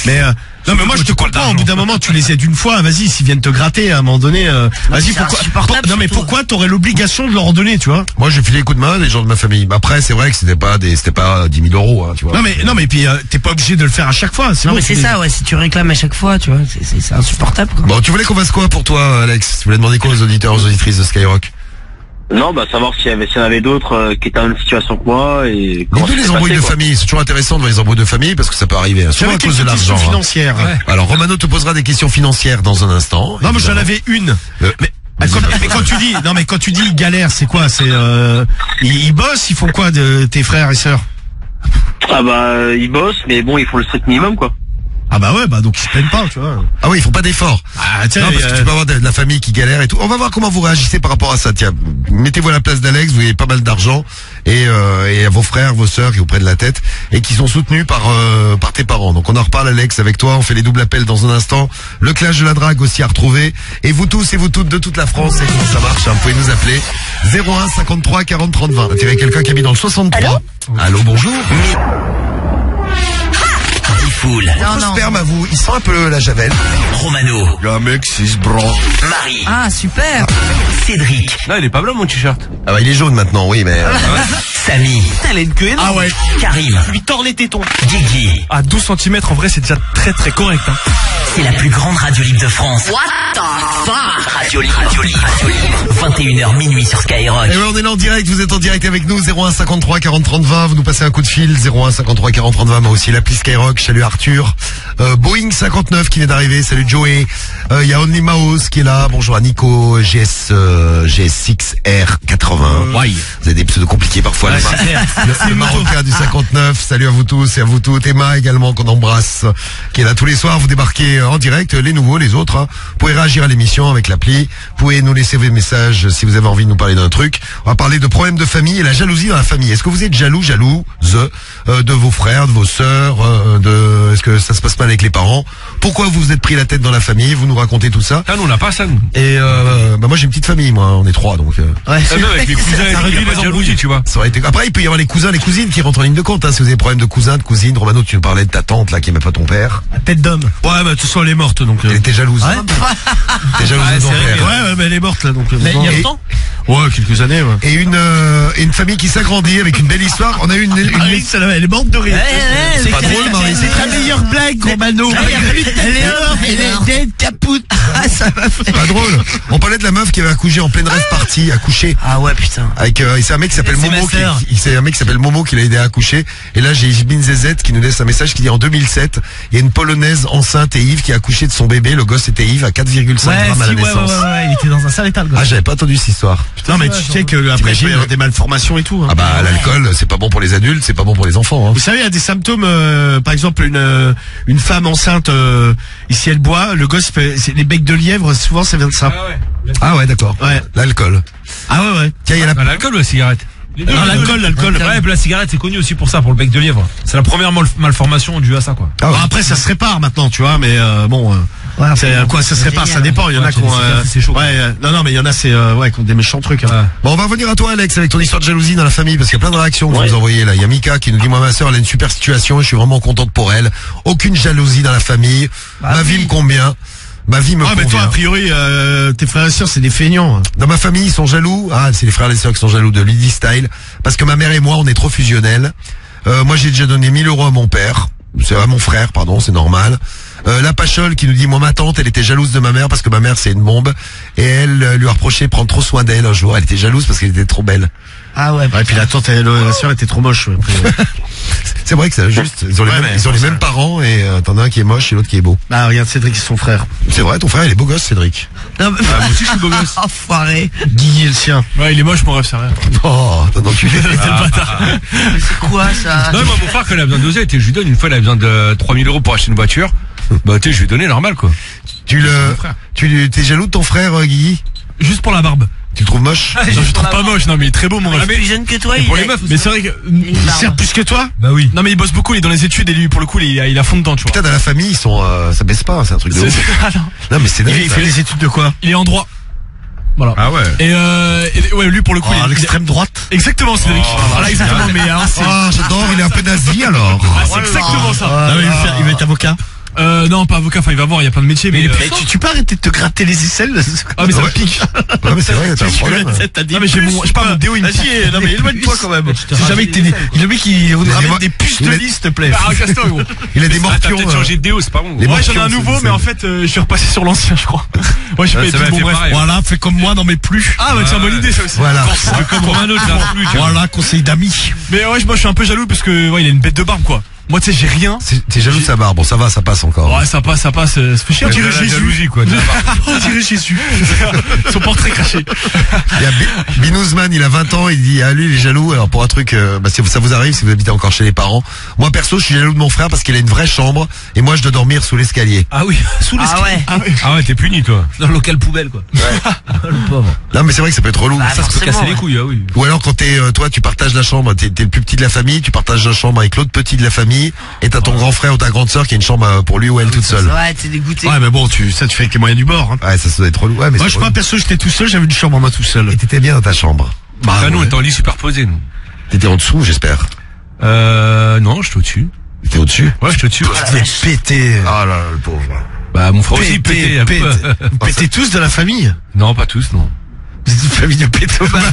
Mais non mais moi je te comprends, au bout d'un moment tu les aides une fois, vas-y s'ils viennent te gratter à un moment donné, vas-y pourquoi t'aurais l'obligation de leur en donner, tu vois? Moi j'ai filé les coups de main des gens de ma famille. Après c'est vrai que c'était pas 10 000 euros, hein, tu vois. Non mais puis t'es pas obligé de le faire à chaque fois. Non mais c'est ça, ouais, si tu réclames à chaque fois, tu vois, c'est insupportable quoi. Bon, tu voulais qu'on fasse quoi pour toi, Alex? Tu voulais demander quoi aux auditeurs, aux auditrices de Skyrock? Non, savoir s'il y en avait d'autres qui étaient dans la même situation que moi et comment les embrouilles de famille, c'est toujours intéressant de voir les embrouilles de famille parce que ça peut arriver, souvent à cause de l'argent. Financière. Hein. Ouais. Alors Romano te posera des questions financières dans un instant. Non, mais j'en avais une. Mais quand tu dis ils galèrent, c'est quoi? C'est ils bossent, ils font quoi de tes frères et sœurs? Ils bossent, mais bon, ils font le strict minimum, quoi. Ah donc ils se plaignent pas, tu vois. Ah oui, ils font pas d'efforts. Tiens, non, parce que tu peux avoir de la famille qui galère et tout. On va voir comment vous réagissez par rapport à ça. Tiens, mettez-vous à la place d'Alex, vous avez pas mal d'argent et à vos frères, vos sœurs qui vous prennent la tête et qui sont soutenus par tes parents. Donc on en reparle, Alex, avec toi. On fait les doubles appels dans un instant. Le clash de la drague aussi à retrouver. Et vous tous et vous toutes de toute la France, c'est comment ça marche, hein. Vous pouvez nous appeler 01 53 40 30 20. Attirez quelqu'un qui habite dans le 63. Allô, bonjour. Sperme à vous, il sent un peu la javel. Romano. Le mec, c'est ce bras. Marie. Ah, super. Cédric. Non, il est pas blanc mon t-shirt. Ah bah il est jaune maintenant, oui, mais... Samy. Elle a une queue énorme. Ah ouais. Karim. Lui tord les tétons. Guigui. À 12 cm, en vrai, c'est déjà très très correct. Hein. C'est la plus grande radio libre de France. What the fuck? Radio libre. 21h minuit sur Skyrock. Et ouais, on est là en direct, vous êtes en direct avec nous, 01 53 40 30 20, vous nous passez un coup de fil, 01 53 40 30 20, moi aussi l'appli Skyrock, salut Arthur, Boeing 59 qui vient d'arriver, salut Joey, il y a Only Mouse qui est là, bonjour à Nico, GS6R 80, vous avez des pseudos compliqués parfois, le Marocain du 59, salut à vous tous et à vous toutes, Emma également qu'on embrasse, qui est là tous les soirs, vous débarquez en direct, les nouveaux, les autres, hein. Vous pouvez réagir à l'émission avec l'appli, vous pouvez nous laisser vos messages si vous avez envie de nous parler d'un truc. On va parler de problèmes de famille et la jalousie dans la famille. Est-ce que vous êtes jalouse de vos frères, de vos sœurs, est-ce que ça se passe mal avec les parents? Pourquoi vous vous êtes pris la tête dans la famille? Vous nous racontez tout ça. Ah non, on n'a pas ça nous. Et moi j'ai une petite famille, moi, on est 3 donc. Ouais, avec les cousins, ça réduit les embrouilles, tu vois. Ça aurait été... Après il peut y avoir les cousins, les cousines qui rentrent en ligne de compte. Hein, si vous avez des problèmes de cousins, de cousines, Romano, tu nous parlais de ta tante là qui aimait pas ton père. La tête d'homme. Ouais, de toute façon elle est morte donc. Elle était jalouse. Ouais. T'es jalouse de ton père. Ouais, mais elle est morte là donc. Mais il y a longtemps. Ouais, quelques années. Ouais. Et une famille qui s'agrandit avec une belle histoire. On a eu une elle est morte de rire. C'est pas drôle, Marie. C'est ta meilleure blague, Romano. Elle est dead, capoute. Ah, ça m'a fait. C'est pas drôle. On parlait de la meuf qui avait accouché en pleine rêve party, accouché. Ah ouais, putain. Avec c'est un mec qui s'appelle Momo c'est un mec qui s'appelle Momo qui l'a aidé à accoucher. Et là j'ai Bin ZZ qui nous laisse un message qui dit en 2007, il y a une Polonaise enceinte et Yves qui a accouché de son bébé. Le gosse était Yves à 4,5 grammes à la naissance. Ouais, il était dans un sale état le gosse. Ah, j'avais pas entendu cette histoire. Non mais tu sais que après il peut y avoir des malformations et tout. Hein. Ah bah l'alcool c'est pas bon pour les adultes, c'est pas bon pour les enfants. Hein. Vous savez il y a des symptômes, par exemple une femme enceinte, si elle boit, le gosse les becs de lièvre, souvent ça vient de ça. Ah ouais. Ah ouais, d'accord. Ouais. L'alcool. Ah ouais. Tiens, il y a l'alcool ou la cigarette? L'alcool. Ouais, la cigarette, c'est connu aussi pour ça, pour le bec de lièvre. C'est la première malformation due à ça, quoi. Ah ouais. Après, ça se répare maintenant, tu vois, mais Ouais, c'est quoi, ça se répare, ça dépend. Il y en a qui ont, non, mais il y en a, qui ont des méchants trucs. Hein. Bon, on va revenir à toi, Alex, avec ton histoire de jalousie dans la famille, parce qu'il y a plein de réactions que vous nous envoyez là. Il y a Mika qui nous dit, moi, ma sœur, elle a une super situation et je suis vraiment contente pour elle. Aucune jalousie dans la famille. Ma vie me convient. Ma vie me convient. Mais toi, a priori, tes frères et sœurs, c'est des feignants. Dans ma famille, ils sont jaloux. Ah, c'est les frères et les sœurs qui sont jaloux de Lady Style. Parce que ma mère et moi, on est trop fusionnels. Moi, j'ai déjà donné 1000 € à mon père. C'est à mon frère, pardon, c'est normal. La Pachole qui nous dit, moi, ma tante, elle était jalouse de ma mère parce que ma mère, c'est une bombe. Et elle lui a reproché de prendre trop soin d'elle un jour. Elle était jalouse parce qu'elle était trop belle. Ah ouais. Et puis la tante, la sœur était trop moche. C'est vrai que c'est juste. Ils ont les mêmes parents et t'en as un qui est moche et l'autre qui est beau. Bah regarde, Cédric, c'est son frère. C'est vrai, ton frère, il est beau gosse, Cédric. Non, mais... moi aussi, je suis beau gosse. Enfoiré. Guy est le sien. Ouais, il est moche, mon rêve, c'est rien. Oh, t'as enculé. C'est le bâtard. Mais c'est quoi ça? Non, moi, mon frère, quand il a besoin d'oser, je lui donne une fois, il a besoin de 3000 € pour acheter une voiture. Bah, je lui ai donné normal, quoi. T'es jaloux de ton frère, Guy? Juste pour la barbe. Tu le trouves moche? Non, je le trouve pas moche, non, mais il est très beau, mon rêve. Plus jeune que toi, pour les meufs. Mais c'est vrai que, il sert plus que toi? Bah oui. Non, mais il bosse beaucoup, il est dans les études et lui, pour le coup, il a fond dedans, tu vois. Putain, dans la famille, ils sont, ça baisse pas, c'est un truc de ouf. Non, mais c'est dingue. Il fait les études de quoi? Il est en droit. Voilà. Ah ouais. Et ouais, lui, pour le coup, à l'extrême droite. Exactement, Cédric. Voilà, exactement, mais alors, j'adore, il est un peu nazi, alors. Ah, c'est exactement ça. Non, mais il va être avocat. Non, pas avocat, enfin, il va voir, il y a plein de métiers, mais tu peux arrêter de te gratter les aisselles? Ah, mais ça me pique. Ouais, mais c'est vrai, t'as un problème. Non, mais je pas mon déo, il me pique. Non, mais éloigne-toi quand même. C'est jamais que t'es le mec, il ramène des puces de lit, s'il te plaît. Ah, casse-toi, gros. Il a des morpions. T'as peut-être changé de déo, c'est pas bon. Ouais, j'en ai un nouveau, mais en fait, je suis repassé sur l'ancien, je crois. Ouais, je sais pas, bon, bref. Voilà, fais comme moi, n'en mets plus. Ah, bah, tiens, bonne idée, ça aussi. Voilà. Comme un autre, là, plus. Voilà, conseil d'amis. Mais ouais, moi, je suis un peu jaloux parce que, ouais, il a une bête de barbe, quoi. Moi, tu sais, j'ai rien. T'es jaloux de sa barbe. Bon, ça va, ça passe encore. Ouais, ça passe. Ça fait chier. On dirait Jésus, quoi. On dirait Jésus. Son portrait craché. Il y a Binouzman, il a 20 ans, il dit, lui, il est jaloux. Alors, pour un truc, si ça vous arrive, si vous habitez encore chez les parents. Moi, perso, je suis jaloux de mon frère parce qu'il a une vraie chambre et moi, je dois dormir sous l'escalier. Ah oui, sous l'escalier. Ah ouais, t'es puni, toi. Dans le local poubelle, quoi. Ouais. Le pauvre. Non, mais c'est vrai que ça peut être relou. Ça peut casser les couilles, ah oui. Ou alors, quand toi, tu partages la chambre, t'es le plus petit de la famille, tu partages la chambre avec l'autre petit de la famille et t'as ton grand frère ou ta grande sœur qui a une chambre pour lui ou elle toute seule. Ouais, t'es dégoûté. Ouais, mais bon, tu fais avec les moyens du bord. Hein. Ouais, ça doit être relou. Ouais, mais moi, je crois perso, j'étais tout seul, j'avais une chambre à moi tout seul. Et t'étais bien dans ta chambre? Bah, nous, on était en lit superposé, nous. T'étais en dessous, j'espère. Non, j'étais au-dessus. T'étais au-dessus? Ouais, j'étais au-dessus. T'étais pété. Ah là, le pauvre. Bah, mon frère aussi pété. Vous pétez tous de la famille? Non, pas tous, non. C'est une famille de pétomanes.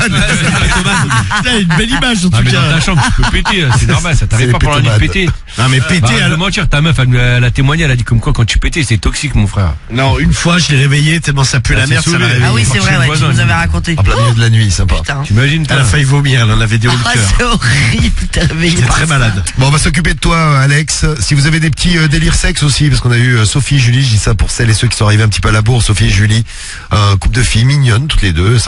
T'as une belle image en tout cas. Dans ta chambre, tu peux péter, c'est normal, ça t'arrive pas pour la nuit de péter. Non mais péter, elle mentir, ta meuf, elle a témoigné, elle a dit comme quoi quand tu pétais, c'est toxique, mon frère. Non, une fois, je l'ai réveillé tellement ça pue la merde, ça m'a réveillé. Ah oui, c'est vrai, ouais, tu nous avais raconté. En plein milieu de la nuit, sympa. T'imagines, elle a failli vomir, elle en avait des hauts le cœur. C'est horrible, t'es réveillé. T'es très malade. Bon, on va s'occuper de toi, Alex. Si vous avez des petits délires sexe aussi, parce qu'on a eu Sophie et Julie, je dis ça pour celles et ceux qui sont arrivés un petit peu à la bourre, Sophie et Julie, un couple de filles mignonnes, toutes les deux,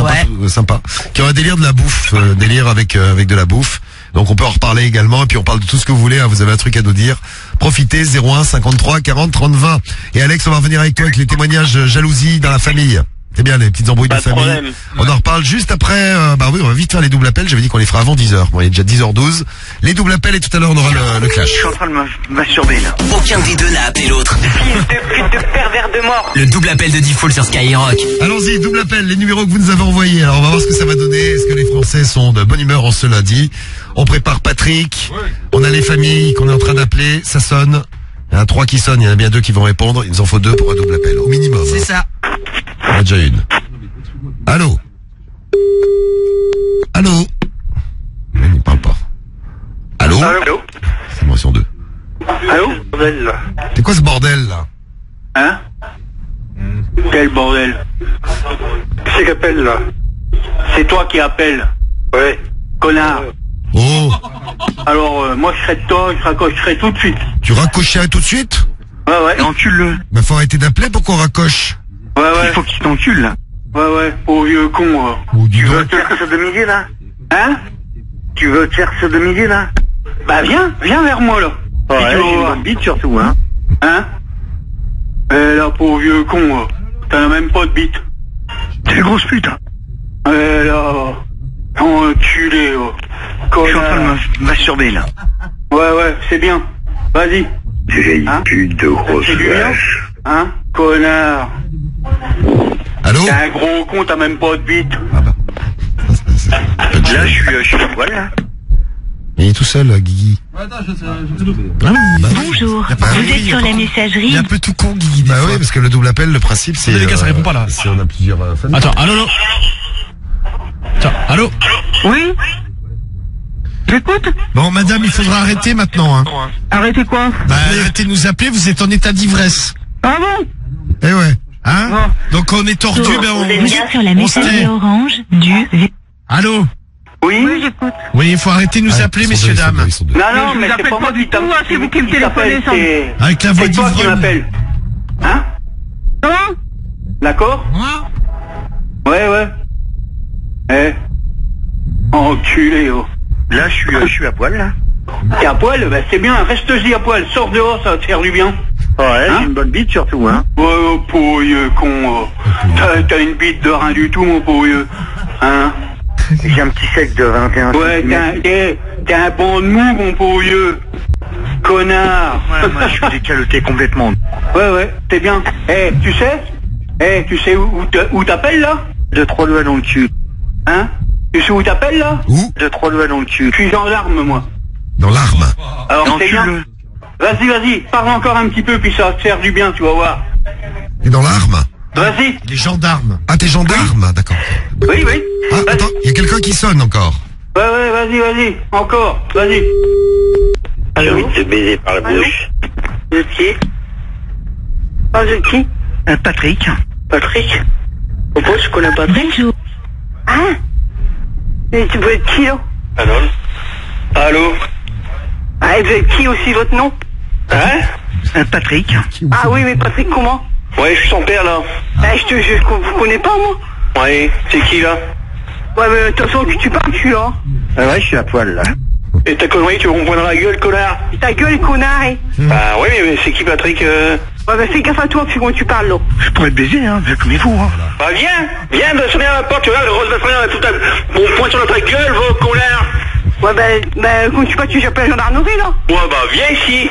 sympa, qui ont un délire de la bouffe, délire avec de la bouffe. Donc on peut en reparler également, et puis on parle de tout ce que vous voulez, hein, vous avez un truc à nous dire. Profitez, 01 53 40 30 20. Et Alex, on va revenir avec toi avec les témoignages jalousie dans la famille. C'est bien, les petites embrouilles de famille. On en reparle juste après. Bah oui, on va vite faire les doubles appels. J'avais dit qu'on les ferait avant 10h. Bon, il est déjà 10h12. Les doubles appels et tout à l'heure on aura le clash. Je suis en train de me masturber là. Aucun des deux n'a appelé l'autre. Fils de pute de pervers de mort. Le double appel de Default sur Skyrock. Allons-y, double appel, les numéros que vous nous avez envoyés. Alors on va voir ce que ça va donner. Est-ce que les Français sont de bonne humeur en ce lundi? On prépare Patrick. On a les familles qu'on est en train d'appeler. Ça sonne. Il y en a 3 qui sonnent. Il y en a bien 2 qui vont répondre. Il nous en faut 2 pour un double appel. Au minimum. C'est ça. On a déjà une. Allô? Allô? Mais il ne parle pas. Allô? Allô? C'est moi, ils sont 2. Allô? Bordel là. C'est quoi ce bordel là? Hein? Quel bordel? C'est qui appelle là? C'est toi qui appelles. Ouais. Connard. Oh! Alors, moi je serais de toi, je raccrocherai tout de suite. Tu raccrocherais tout de suite? Ouais, encule-le. Bah faut arrêter d'appeler pour qu'on raccroche. Ouais. Il faut qu'il t'encule là. Ouais, pauvre vieux con. Tu veux te faire ça de midi là? Hein? Tu veux te faire ça de midi là? Bah viens vers moi là. Ouais, j'ai une bonne bite surtout, hein? Hein? Là, pauvre vieux con, t'as même pas de bite. Quelle grosse pute. Là, enculé, oh. Je suis en train de me masturber, là. Ouais, c'est bien. Vas-y. Vieille pute de grosse vache. Hein, connard. Allô? T'es un gros con, t'as même pas de bite. Ah bah. Là, je suis voilà. Il est tout seul, Guigui. Bonjour, vous êtes sur la messagerie. Il est un peu tout con, Guigui. Bah oui, parce que le double appel, le principe, c'est... Les gars, ça répond pas là. Si on a plusieurs familles. Attends, allô? Tiens, allô? Oui? J'écoute? Bon, madame, il faudra arrêter maintenant, hein. Arrêtez quoi? Bah, arrêtez de nous appeler, vous êtes en état d'ivresse. Ah bon? Eh ouais. Hein? Donc on est tordu, ben Vous êtes sur la messagerie orange du... Allô? Oui, j'écoute. Oui, il faut arrêter de nous appeler, messieurs, dames. Non, mais c'est pas moi du tout, c'est vous qui me téléphonez sans... Avec la voix C'est toi qui d'ivrogne. m'appelle. Hein? Comment? D'accord? Ouais. Enculé, oh. Là, je suis à poil, là. T'es à poil? Bah, c'est bien, reste-y à poil. Sors dehors, ça va te faire du bien. Ouais, j'ai une bonne bite, surtout, hein. Ouais, pourrieux, con, T'as une bite de rien du tout, mon pourrieux. Hein? J'ai un petit sec de 21 Ouais, t'es un bon de mou, mon pourrieux. Connard. Ouais, moi, je suis décaloté complètement. Ouais, t'es bien. Tu sais où t'appelles, là? De 3 doigts dans le cul. Hein? Tu sais où t'appelles, là? Où? De 3 doigts dans le cul. Je suis gendarme, moi. Dans l'arme. Alors, c'est bien. Vas-y, parle encore un petit peu, puis ça va te faire du bien, tu vas voir. Et dans l'arme? Vas-y. Les gendarmes. Ah, t'es gendarme? D'accord. Oui. Ah, attends, il y a quelqu'un qui sonne encore. Ouais, vas-y. Encore, vas-y. J'ai envie de te baiser par la bouche. Vous êtes qui? Ah, vous êtes qui? Patrick. Patrick? Pourquoi je connais pas Patrick? Bonjour. Ah? Et tu peux être qui, là? Allô? Ah, et vous êtes qui aussi, votre nom? Hein? Patrick. Ah oui, mais Patrick comment? Ouais, je suis son père, là. Ah, je vous connais pas, moi? Ouais, c'est qui, là? Ouais, mais attention, tu parles, tu là. Ah ouais, je suis à poil, là. Et ta connerie, tu veux me prendre dans la gueule, connard? Ta gueule, connard, Ah ouais, mais c'est qui, Patrick? Ouais, bah fais gaffe à toi, puis quand tu parles, là. Je pourrais te baiser, hein, comme il faut, hein. Bah viens, de sonner à la porte, tu vois, le rose va sonner tout à... Mon poing sur ta gueule, vos connard. Ouais, bah, quand tu parles, tu j'appelle la gendarmerie, là. Ouais, bah, viens ici.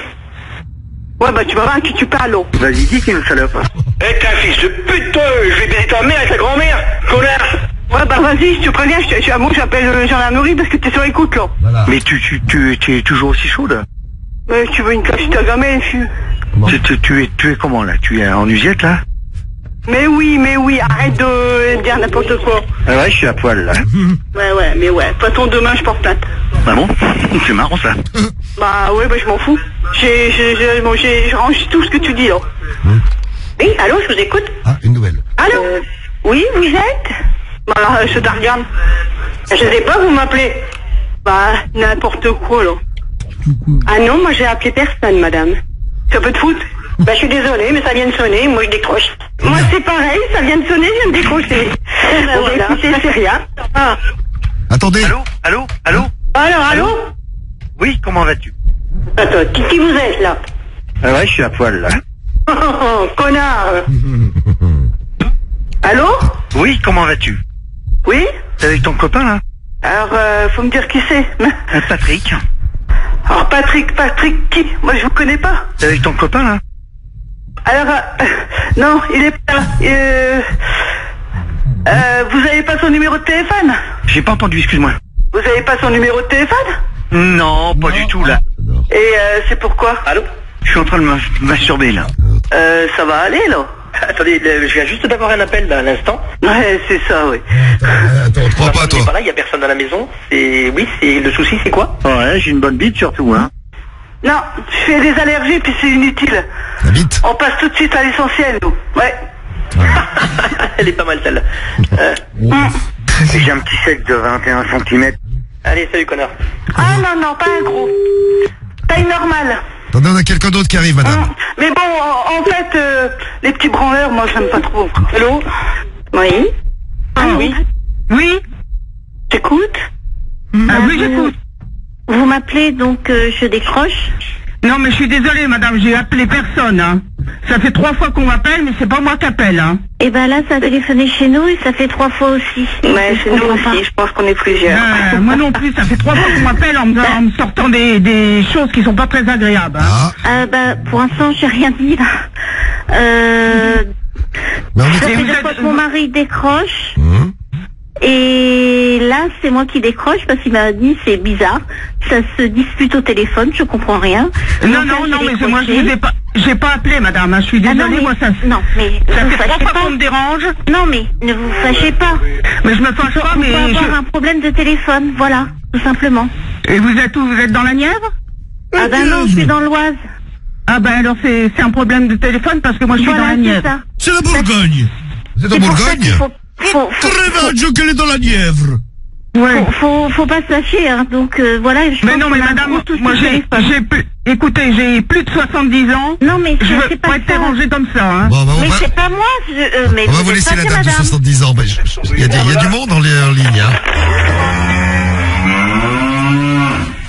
Ouais, bah, tu vas voir à qui tu parles, là. Vas-y, dis qu'il est une salope. Eh, t'es un fils de pute, je vais baiser ta mère et ta grand-mère, connard. Ouais, bah, vas-y, je te préviens, moi, j'appelle la gendarmerie parce que t'es sur écoute, là. Voilà. Mais tu es toujours aussi chaude? Ouais, tu veux une classe ta gamelle, tu es comment, là? Tu es en usette, là? Mais oui, arrête de dire n'importe quoi. Ah ouais, je suis à poil, là. Ouais, mais ouais. De toute façon, demain, je porte plainte. Bah bon? C'est marrant, ça. Bah ouais, bah je m'en fous. Je range tout ce que tu dis, là. Oui, allô, je vous écoute. Ah, une nouvelle. Allô? Oui, vous êtes? Bah, je te regarde. Je sais pas, vous m'appelez. Bah, n'importe quoi, là. Ah non, moi, j'ai appelé personne, madame. Ça peut te foutre? Bah, je suis désolée, mais ça vient de sonner, moi je décroche. Moi c'est pareil, ça vient de sonner, je viens de décrocher. Bon, voilà. Écoutez, c'est rien. Ah. Attendez. Allô? Allô? Oui, comment vas-tu? Attends, qui vous êtes là? Ah ouais, je suis à poil là. Oh, connard. Allô? Oui, comment vas-tu? Oui? T'es avec ton copain là? Alors, faut me dire qui c'est. Patrick. Alors Patrick qui? Moi je vous connais pas. T'es avec ton copain là? Alors, non, il est pas là. Vous avez pas son numéro de téléphone? J'ai pas entendu, excuse-moi. Vous avez pas son numéro de téléphone? Non, pas du tout là. Et c'est pourquoi? Allô? Je suis en train de me masturber là. Ça va aller là? Attendez, je viens juste d'avoir un appel là à l'instant. Ouais, c'est ça, oui. Attends, on te croit pas, toi. Pas là, il y a personne dans la maison. Oui, c'est le souci, c'est quoi? Ouais, j'ai une bonne bite surtout, hein. Non, je fais des allergies puis c'est inutile. La bite? On passe tout de suite à l'essentiel, nous. Ouais. Elle est pas mal celle-là. J'ai un petit sec de 21 cm. Allez, salut connard. Ah non, pas un gros. Taille normale. Attendez, on a quelqu'un d'autre qui arrive, madame. Mais bon, en fait, les petits branleurs, moi, j'aime pas trop. Allô? Oui? Ah oui? Oui? T'écoutes? Ah oui, j'écoute. Vous m'appelez, donc je décroche. Non, mais je suis désolée, madame, j'ai appelé personne, hein. Ça fait 3 fois qu'on m'appelle, mais c'est pas moi qui appelle, hein. Et ben là, ça a téléphoné chez nous et ça fait 3 fois aussi. Ouais, chez nous aussi, je pense qu'on est plusieurs. Moi non plus, ça fait 3 fois qu'on m'appelle en me sortant des choses qui sont pas très agréables. Hein. Pour l'instant, j'ai rien dit là. Ça fait 2 fois que mon mari décroche. Et là, c'est moi qui décroche parce qu'il m'a dit c'est bizarre. Ça se dispute au téléphone, je comprends rien. Non, mais moi j'ai pas appelé, madame. Je suis désolée, moi ça. Non, mais ça fait 3 fois qu'on me dérange. Non, mais ne vous fâchez pas. Mais je me fâche pas, mais on peut avoir un problème de téléphone, voilà, tout simplement. Et vous êtes où? Vous êtes dans la Nièvre? Ah ben non, je suis dans l'Oise. Ah ben alors c'est un problème de téléphone parce que moi je suis dans la Nièvre. C'est la Bourgogne. Vous êtes en Bourgogne? Qu'elle est dans la Nièvre. Ouais. Faut pas se lâcher, hein. Donc voilà. Mais non, mais madame, moi j'ai plus de 70 ans. Non, mais je veux pas être dérangée comme ça, hein. Mais c'est pas moi. On va vous laisser la dame de 70 ans. Il y a du monde en ligne, hein.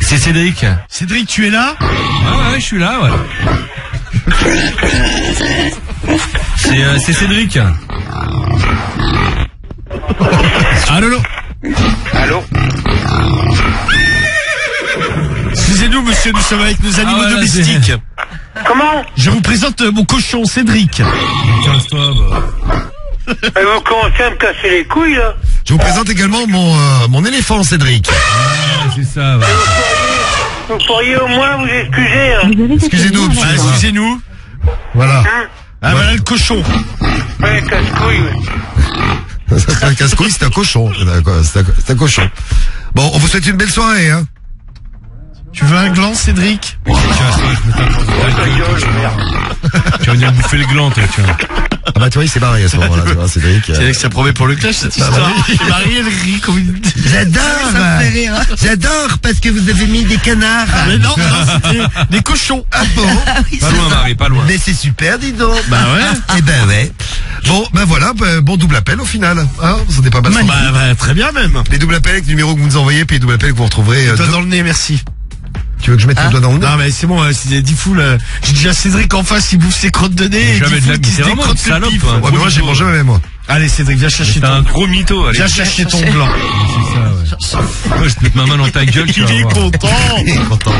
C'est Cédric. Cédric, tu es là? Ouais, je suis là, ouais. C'est Cédric. Allô? Allô? Excusez-nous, monsieur, nous sommes avec nos animaux domestiques. Comment? Je vous présente mon cochon, Cédric. Casse-toi, Vous commencez à me casser les couilles, là. Je vous présente également mon éléphant, Cédric. C'est ça, ouais. Vous pourriez au moins vous excuser, hein. Excusez-nous, monsieur. Excusez-nous. Voilà. Voilà le cochon. Ouais, casse-couille, ouais. C'est un casse-couille, c'est un cochon. C'est un cochon. Bon, on vous souhaite une belle soirée, hein. Tu veux un gland, Cédric? Tu vas venir bouffer le gland, toi, tu vois. Ah bah tu vois, il s'est barré à ce moment-là, tu vois, Cédric. C'est vrai que ça promet pour le clash, cette histoire. Marie, elle rit comme une... J'adore parce que vous avez mis des canards. Mais non, c'était des cochons. Ah bon? Pas loin, Marie, pas loin. Mais c'est super, dis donc. Bah ouais. Eh ben ouais. Bon, ben voilà, bon double appel au final. Hein, vous n'êtes pas mal. Bah, très bien même. Les doubles appels avec le numéro que vous nous envoyez, puis les doubles appels que vous retrouverez. Doigt dans le nez, merci. Tu veux que je mette le doigt dans le nez? Non mais c'est bon, c'est dit fou là. J'ai déjà Cédric en face, il bouffe ses crottes de nez. Jamais de la vie, c'est vraiment une salope. Ouais, mais moi j'ai mangé même moi. Allez Cédric, viens chercher ton... T'es un gros mytho, allez. Viens chercher ton gland. C'est ça, ouais. Moi je te mets ma main dans ta gueule, tu vas Il est voir. content. Il est content.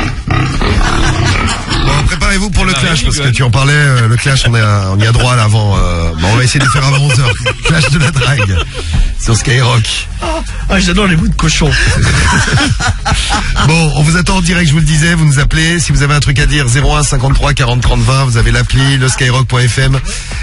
Bon, préparez-vous pour le clash, parce que tu en parlais, le clash, on y a droit là avant, bon, on va essayer de faire avant 11h. Clash de la drague. Sur Skyrock. Ah, j'adore les bouts de cochon. Bon, on vous attend en direct, je vous le disais, vous nous appelez, si vous avez un truc à dire, 01 53 40 30 20, vous avez l'appli, le skyrock.fm,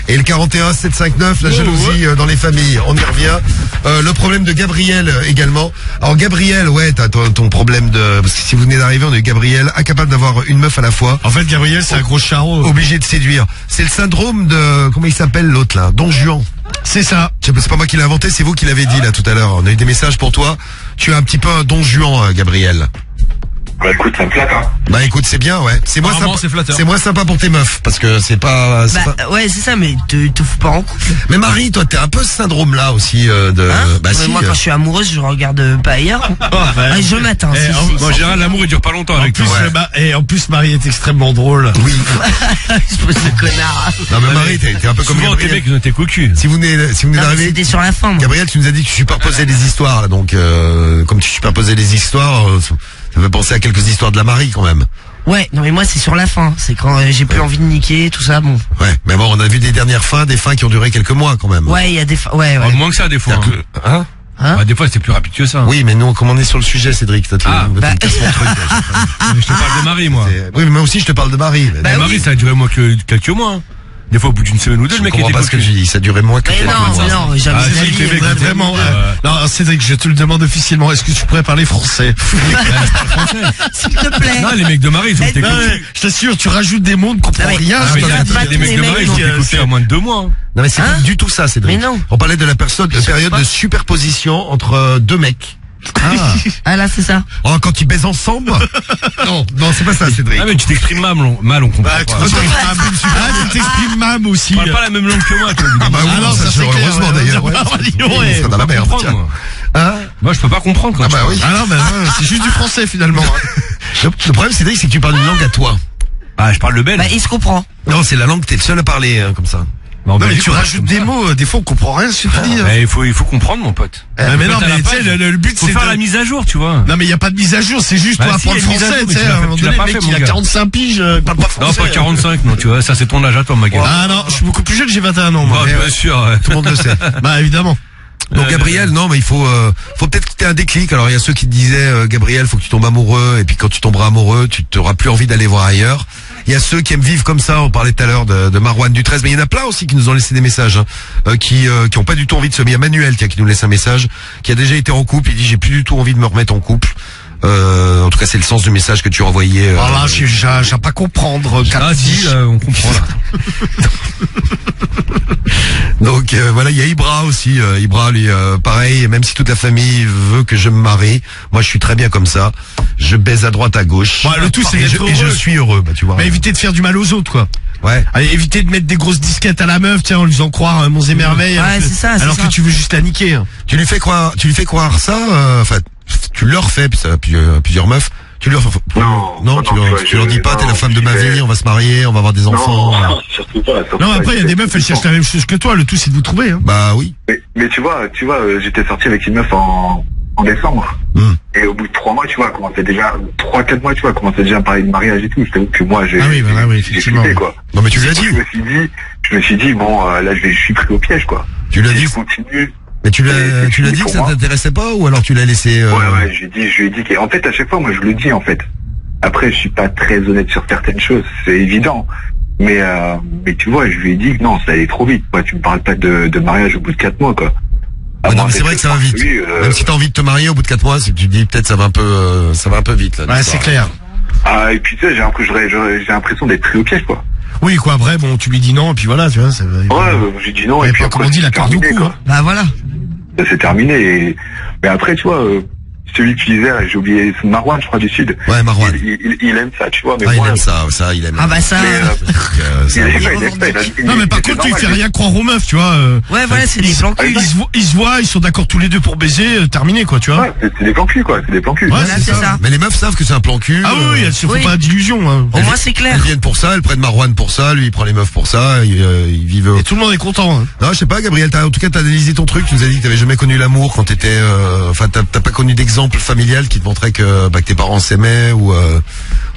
et le 41 759, la jalousie dans les familles, on y revient. Le problème de Gabriel également. Alors Gabriel, ouais, t'as ton problème de... Parce que si vous venez d'arriver, on a eu Gabriel, incapable d'avoir une meuf à la fois. En fait, Gabriel, c'est un gros charreau. Obligé de séduire. C'est le syndrome de... Comment il s'appelle l'autre là? Don Juan. C'est ça. C'est pas moi qui l'ai inventé, c'est vous qui l'avez dit là tout à l'heure. On a eu des messages pour toi. Tu as un petit peu un Don Juan, Gabriel. Bah écoute, ça me flatte, hein. Bah écoute, c'est bien, ouais. C'est moins sympa. C'est moins sympa pour tes meufs, parce que c'est pas. Ouais, c'est ça, mais te fous pas en couple. Mais Marie, toi, t'es un peu ce syndrome-là aussi de. Bah si. Moi, quand je suis amoureuse, je regarde pas ailleurs. Jonathan. En général, l'amour il dure pas longtemps avec toi. Et en plus, Marie est extrêmement drôle. Oui. Espèce de connard. Non mais Marie, t'es un peu comme Gabriel. Tes mecs, ils ont été cocus. Si vous venez d'arriver. C'était sur la fin. Gabriel, tu nous as dit que tu superposais les histoires, là, donc comme tu superposais les histoires. Ça fait penser à quelques histoires de la Marie quand même. Ouais, non mais moi c'est sur la fin, c'est quand j'ai plus envie de niquer, tout ça, bon. Ouais, mais bon, on a vu des dernières fins, des fins qui ont duré quelques mois quand même. Ouais, il y a des fins, ouais. Moins que ça des fois. Hein? Bah, des fois c'était plus rapide que ça. Oui, mais nous, comme on est sur le sujet, Cédric, toi, tu me casses mon truc. Je te parle de Marie, moi. Oui, mais moi aussi je te parle de Marie. Marie, ça a duré moins que quelques mois. Hein. Des fois, au bout d'une semaine ou deux, le mec était pas ce que je dis, ça durait moins que quelques mois. Non, jamais. Vraiment. Non, Cédric, je te le demande officiellement, est-ce que tu pourrais parler français? S'il te plaît. Non, les mecs de Marie, ils ont été je t'assure, tu rajoutes des mots, on ne comprend rien. Il y a des mecs de Marie, ils ont été coupés en moins de 2 mois. Non, mais c'est pas du tout ça, Cédric. Mais non. On parlait de la période de superposition entre deux mecs. Ah là c'est ça. Oh, quand ils baisent ensemble. Non, c'est pas ça, Cédric. Ah mais tu t'exprimes mal, on comprend pas. Tu t'exprimes mal aussi. Tu parles pas la même langue que moi, toi. Ah bah oui, non, ça c'est heureusement d'ailleurs. C'est dans la merde. Moi je peux pas comprendre quoi. Ah bah oui. Ah non, mais c'est juste du français finalement. Le problème, Cédric, c'est que tu parles une langue à toi. Ah, je parle le belge. Bah, il se comprend. Non, c'est la langue que t'es le seul à parler, comme ça. Non, mais tu rajoutes des mots, des fois on comprend rien ce que tu dis. Il faut comprendre, mon pote. Mais non, mais tu sais, le but c'est de faire la mise à jour, tu vois. Non, mais il y a pas de mise à jour, c'est juste pour apprendre le français, tu sais. À un moment donné, le mec, il a 45 piges, il parle pas français. Non, pas 45, non, tu vois, ça c'est ton âge à toi, ma gueule. Ah non, je suis beaucoup plus jeune, j'ai 21 ans, moi. Bien sûr, tout le monde le sait. Bah, évidemment. Donc Gabriel, non, mais il faut peut-être que t'aies un déclic. Alors il y a ceux qui te disaient, Gabriel, faut que tu tombes amoureux, et puis quand tu tomberas amoureux, tu t'auras plus envie d'aller voir ailleurs. Il y a ceux qui aiment vivre comme ça. On parlait tout à l'heure de Marwan du 13, mais il y en a plein aussi qui nous ont laissé des messages, qui ont pas du tout envie de se. Il y a Manuel qui nous laisse un message, qui a déjà été en couple. Il dit j'ai plus du tout envie de me remettre en couple. En tout cas, c'est le sens du message que tu as envoyé. Alors là, j'ai pas comprendre. Ah si, on comprend là. Donc voilà, il y a Ibra aussi. Ibra, lui, pareil. Même si toute la famille veut que je me marie, moi je suis très bien comme ça. Je baise à droite, à gauche. Bah, le tout c'est d'être heureux. Et je suis heureux, bah tu vois. Mais éviter de faire du mal aux autres, quoi. Ouais. Allez, éviter de mettre des grosses disquettes à la meuf, tiens, en lui faisant croire Monts et Merveilles. Ouais, c'est ça. Alors que tu veux juste la niquer. Hein. Tu lui fais croire ça. Enfin, tu leur fais plusieurs meufs. Tu leur tu leur dis pas, t'es la femme de ma vie, on va se marier, on va avoir des enfants. Non, surtout pas. Non, après il y a des meufs, elles cherchent la même chose que toi. Le tout c'est de vous trouver. Hein. Bah oui. Mais tu vois, j'étais sorti avec une meuf en décembre. Et au bout de 3 mois, tu vois, commençait déjà 3-4 mois, tu vois, commençait déjà à parler de mariage et tout. Je t'avoue que moi, j'ai flippé, quoi. Non mais tu l'as dit. Je me suis dit bon, là je suis pris au piège, quoi. Tu l'as dit. Je continue. Mais tu l'as dit que ça t'intéressait pas, ou alors tu l'as laissé Ouais, je lui ai dit qu'en fait à chaque fois moi je le dis en fait. Après je suis pas très honnête sur certaines choses, c'est évident. Mais tu vois, je lui ai dit que non, ça allait trop vite. Moi, tu me parles pas de mariage au bout de 4 mois, quoi. Ouais, non, mais c'est vrai que ça va vite. Même si t'as envie de te marier au bout de 4 mois, c'est que tu te dis peut-être ça va un peu vite là. Ouais, c'est clair. Ah, et puis tu sais, j'ai l'impression d'être pris au piège, quoi. Oui, quoi, après, bon, tu lui dis non, et puis voilà, tu vois, ça va. Ouais, j'ai dit non, et puis après, comme on dit, la corde au cou, hein. Bah voilà. C'est terminé, mais après, tu vois, celui qui disait, j'ai oublié, Marwan, je crois, du Sud. Ouais, Marwan. Il aime ça, tu vois, mais moi, il aime ça, il aime. Ah bah ça. Non, mais par contre, tu fais rien croire aux meufs, tu vois. Ouais, voilà, c'est des plans cul. Ils se voient, ils sont d'accord tous les deux pour baiser, terminé, quoi, tu vois. Ouais, c'est des plans cul, quoi, c'est des plans cul. Ouais, c'est ça. Mais les meufs savent que c'est un plan cul. Ah oui, elles se font pas d'illusions, hein. Au moins, c'est clair. Elles viennent pour ça, elles prennent Marwan pour ça, lui, il prend les meufs pour ça, ils vivent. Et tout le monde est content, hein. Non, je sais pas, Gabriel, en tout cas, t'as analysé ton truc, tu nous as dit que t'avais jamais connu l'amour quand t'étais, enfin, t'as pas connu d'exemple familial qui te montrait que tes parents s'aimaient ou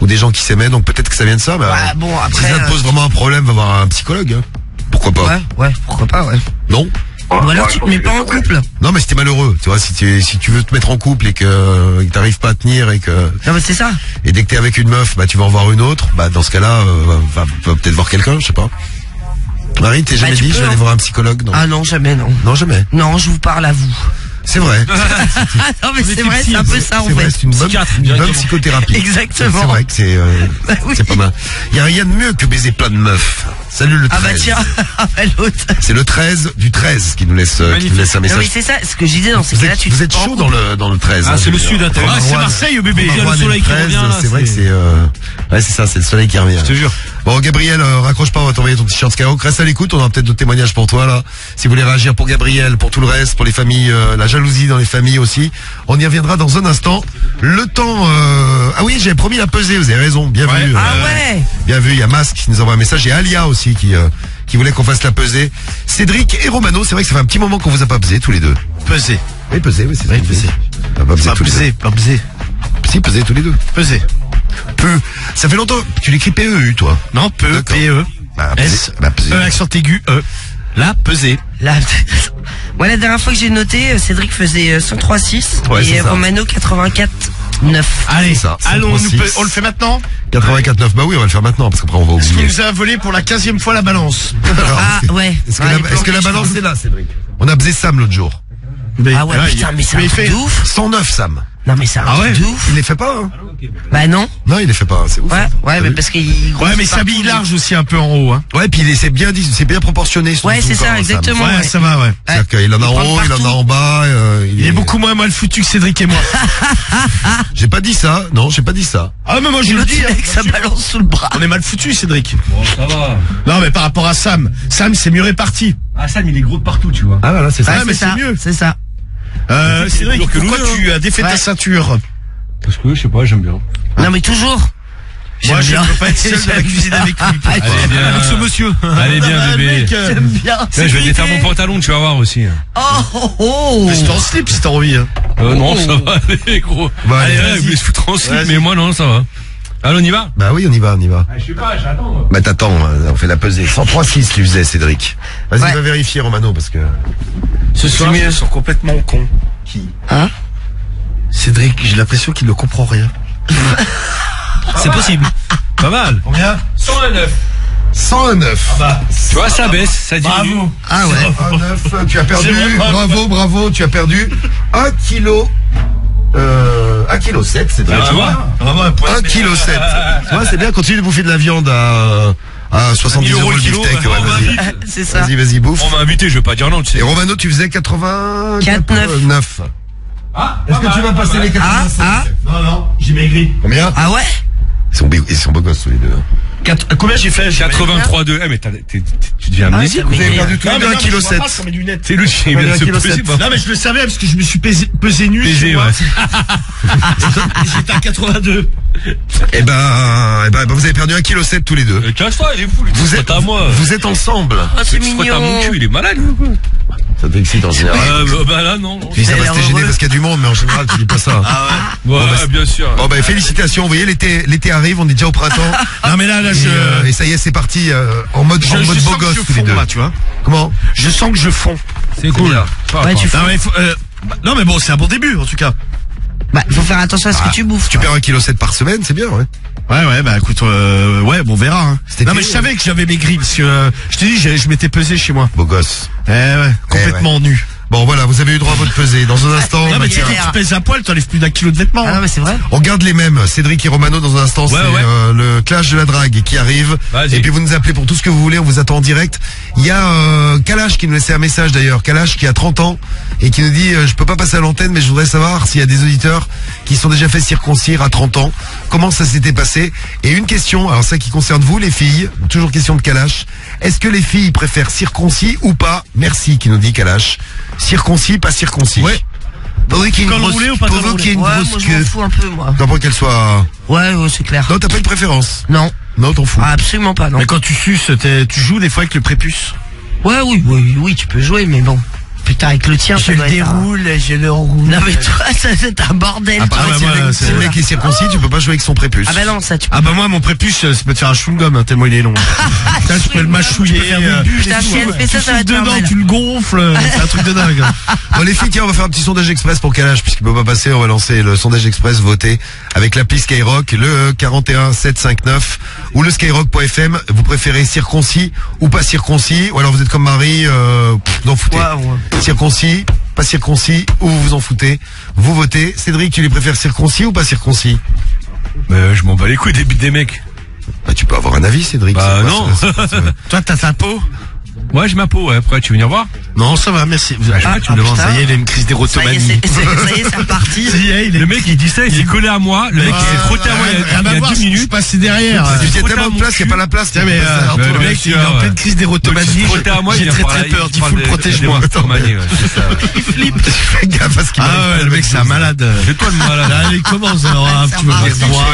des gens qui s'aimaient, donc peut-être que ça vient de ça. Mais bah, bon, après, si ça te pose vraiment un problème, va voir un psychologue. Hein. Pourquoi pas? Ouais, pourquoi pas, ouais. Non. Ou alors tu te mets pas en couple. Non, mais si t'es malheureux, tu vois, si tu veux te mettre en couple et que t'arrives pas à tenir et que. Non, mais c'est ça. Et dès que t'es avec une meuf, bah tu vas en voir une autre, bah dans ce cas-là, va peut-être voir quelqu'un, je sais pas. Marie, t'es jamais dit je vais aller voir un psychologue? Non. Ah non, jamais, non. Non, jamais. Non, je vous parle à vous. C'est vrai. Non mais c'est vrai, c'est un peu ça en fait. C'est une bonne psychothérapie. Exactement. C'est vrai que c'est pas mal. Il y a rien de mieux que baiser plein de meufs. Salut le 13. Ah bah tiens, l'autre. C'est le 13 du 13 qui nous laisse un message. Non mais c'est ça, ce que je disais dans ces cas-là, vous êtes chaud dans le 13. Ah, c'est le sud, ah, c'est Marseille, bébé. Il y a le soleil qui revient là. C'est vrai que c'est ouais, c'est ça, c'est le soleil qui revient. Je te jure. Bon, Gabriel, raccroche pas, on va t'envoyer ton t-shirt Skyrock. Reste à l'écoute, on aura peut-être d'autres témoignages pour toi là. Si vous voulez réagir pour Gabriel, pour tout le reste, pour les familles, la jalousie dans les familles aussi. On y reviendra dans un instant. Le temps, ah oui, j'avais promis la pesée, vous avez raison, bien vu. Ah ouais. Bien vu, il y a Masque qui nous envoie un message et Alia aussi qui voulait qu'on fasse la pesée. Cédric et Romano, c'est vrai que ça fait un petit moment qu'on vous a pas pesé tous les deux. Pesé. Oui, pesé, oui, c'est vrai. Pesé. Pas pesé. Si, pesé tous les deux. Pesé. Peu. Ça fait longtemps. Tu l'écris PEU, toi? Non, peu, PE. S. E accent aigu, E. La pesée. Moi, la dernière fois que j'ai noté, Cédric faisait 103,6 ouais, et Romano 84,9. Allez, allons, on le fait maintenant? 84,9. Bah oui, on va le faire maintenant parce qu'après on va oublier. Est-ce qu'il nous a volé pour la 15e fois la balance? Ouais. Est-ce que la balance est là, Cédric? On a baisé Sam l'autre jour. Ah ouais, putain, mais c'est un truc de ouf. 109, Sam. Non mais c'est un truc de ouf. Il les fait pas, hein? Bah non. Non, il les fait pas, c'est ouf. Ouais, mais parce qu'il. Ouais, mais il s'habille large aussi un peu en haut, hein. Ouais, puis c'est bien proportionné. Ouais, c'est ça, exactement. Ouais, ça va, ouais. C'est-à-dire qu'il en a en haut, il en a en bas. Il est beaucoup moins mal foutu que Cédric et moi. J'ai pas dit ça. Non, j'ai pas dit ça. Ah, mais moi je le dis. Avec sa balance sous le bras. On est mal foutu, Cédric. Bon, ça va. Non, mais par rapport à Sam, c'est mieux réparti. Ah, Sam, il est gros de partout, tu vois. Ah, voilà, c'est ça. Ah, mais c'est mieux. C'est ça. Cédric, pourquoi tu as défait ta ceinture? Parce que, je sais pas, j'aime bien. Non, mais toujours. Moi, je ne peux pas être seul dans la cuisine avec lui. Allez bien. Avec ce monsieur. Allez bien, bébé. J'aime bien. Je vais défaire mon pantalon, tu vas voir aussi. Oh. Reste en slip si t'as envie. Non, ça va, allez, gros. Bah, allez, allez, je vais se foutre en slip, mais moi, non, ça va. Allez, on y va? Bah oui, on y va. Je sais pas, j'attends. Bah t'attends, on fait la pesée. 103,6 tu faisais, Cédric. Vas-y, va vérifier, Romano, parce que... Ce soir, ils sont complètement cons. Qui? Hein? Cédric, j'ai l'impression qu'il ne comprend rien. C'est possible. Pas mal. Combien? 109. 109. Ah bah. Tu vois, ça baisse, ça diminue. Bravo. Ah ouais. 109, tu as perdu. Bravo, tu as perdu 1 kilo. 1 kg 7, c'est vrai. Ah, tu vois? 1 kg 7. Tu vois, c'est bien, continue de bouffer de la viande à 70 euros le beefsteak. Ouais, vas-y. C'est ça. Vas-y, bouffe. On m'a invité, je veux pas dire non, tu sais. Et Romano, tu faisais 89. Ah, est-ce que tu vas passer les 87? Non, j'ai maigri. Combien? Ah ouais? Ils sont beaux gosses tous les deux. Combien j'ai fait? 83,2. Eh, mais tu deviens amnésique. Vous avez perdu tous les deux 1 kg 7. C'est lui qui vient de se peser. Non, mais je le savais parce que je me suis pesé nu. Pesé, ouais. J'étais à 82. Eh ben, vous avez perdu 1 kg 7 tous les deux. Cache-toi, il est fou, Vous êtes ensemble. Oh, c'est Il se frotte à mon mignon. cul, il est malade, ou quoi? Ça t'excite en général. Bah là, non. Tu dis ça parce que t'es gêné parce qu'il y a du monde, mais en général, tu dis pas ça. Ah ouais. Ouais, Bon, bah, bien sûr. Bon, bah, félicitations. Vous voyez, l'été arrive, on est déjà au printemps. Non, mais là, Et ça y est, c'est parti, en mode beau gosse, tous les deux. là, tu vois. Comment? Je sens que je fonds. C'est cool. Ouais, tu fais. Non, mais bon, c'est un bon début, en tout cas. Bah, faut faire attention à ce que tu bouffes. Tu perds 1 kg 7 par semaine, c'est bien, ouais. Ouais, bah écoute, ouais, bon, on verra. Hein. C'était Non, mais je savais que j'avais maigri parce que je t'ai dit, je m'étais pesé chez moi. Beau gosse. Ouais, complètement nu. Bon, voilà, vous avez eu droit à votre pesée. Dans un instant, Non, mais tu pèses à poil, t'enlèves plus d'1 kilo de vêtements. Ah non, mais c'est vrai. on garde les mêmes. Cédric et Romano, dans un instant, c'est le clash de la drague qui arrive. Vas-y. Et puis vous nous appelez pour tout ce que vous voulez, on vous attend en direct. Il y a Kalash qui nous laissait un message d'ailleurs. Kalash qui a 30 ans et qui nous dit je peux pas passer à l'antenne, mais je voudrais savoir s'il y a des auditeurs qui sont déjà fait circoncire à 30 ans. Comment ça s'était passé? Et une question, alors ça qui concerne vous les filles, toujours question de Kalash. Est-ce que les filles préfèrent circoncis ou pas? Merci qui nous dit Kalash. Circoncis, pas circoncis. Ouais. Faudrait qu'il y ait une grosse, faudrait qu'il y ait une Ouais, grosse moi je queue. m'en fous un peu, moi. T'as pas qu'elle soit... Ouais, c'est clair. Non, t'as pas une préférence? Non. Non, t'en fous. Ah, absolument pas, non. Mais quand tu suces, tu joues des fois avec le prépuce. Ouais, oui, tu peux jouer, mais bon. Putain, avec le tien, Je ça le doit être déroule, je le roule. Non, mais toi, ça, c'est un bordel. Ah, bah, si le mec est circoncis, tu peux pas jouer avec son prépuce. Ah bah non, ça tu peux. Ah bah moi mon prépuce ça peut te faire un chewing-gum tellement il est long. Putain, tu peux le mâchouiller. Putain, si elle fait ça, ça va être dedans, normal. tu le gonfles, c'est un truc de dingue. Bon les filles, tiens, on va faire un petit sondage express pour Kalash puisqu'il peut pas passer, on va lancer le sondage express voté avec l'appli Skyrock, le 41 759 ou le skyrock.fm. Vous préférez circoncis ou pas circoncis, ou alors vous êtes comme Marie, vous en foutez. Circoncis, pas circoncis, ou vous vous en foutez. Vous votez. Cédric, tu les préfères circoncis ou pas circoncis? Je m'en bats les couilles des mecs. Bah tu peux avoir un avis, Cédric. Bah non. Toi t'as ta peau? Ouais, j'ai ma peau, ouais. Après, tu veux venir voir? Non, ça va, merci. Tu me demandes. Ça y est, il a une crise d'érotomanie. Ça y est, c'est reparti. Le mec, il dit ça, il s'est collé à moi. Le mec, il s'est frotté à moi il y a 10 minutes. Je passais derrière. Il y a tellement de place, il n'y a pas la place. Tiens, mais le mec, il est en pleine crise d'érotomanie. Il s'est frotté à moi, j'ai très peur. Il faut le protège-moi. Il flippe. Fais gaffe à ce qu'il Ah ouais, le mec, c'est un malade. C'est toi le malade. Allez, commence alors. Tu veux dire moi?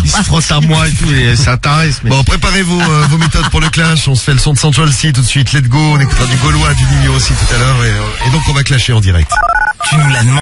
Il se frotte à moi et tout. C'est un taré. Bon, préparez vos méthodes pour le clash. On se fait le son de Central C tout de suite. Let's go. On écoutera du Gaulois, du Nino aussi tout à l'heure. Et donc, on va clasher en direct. Tu nous l'as demandé.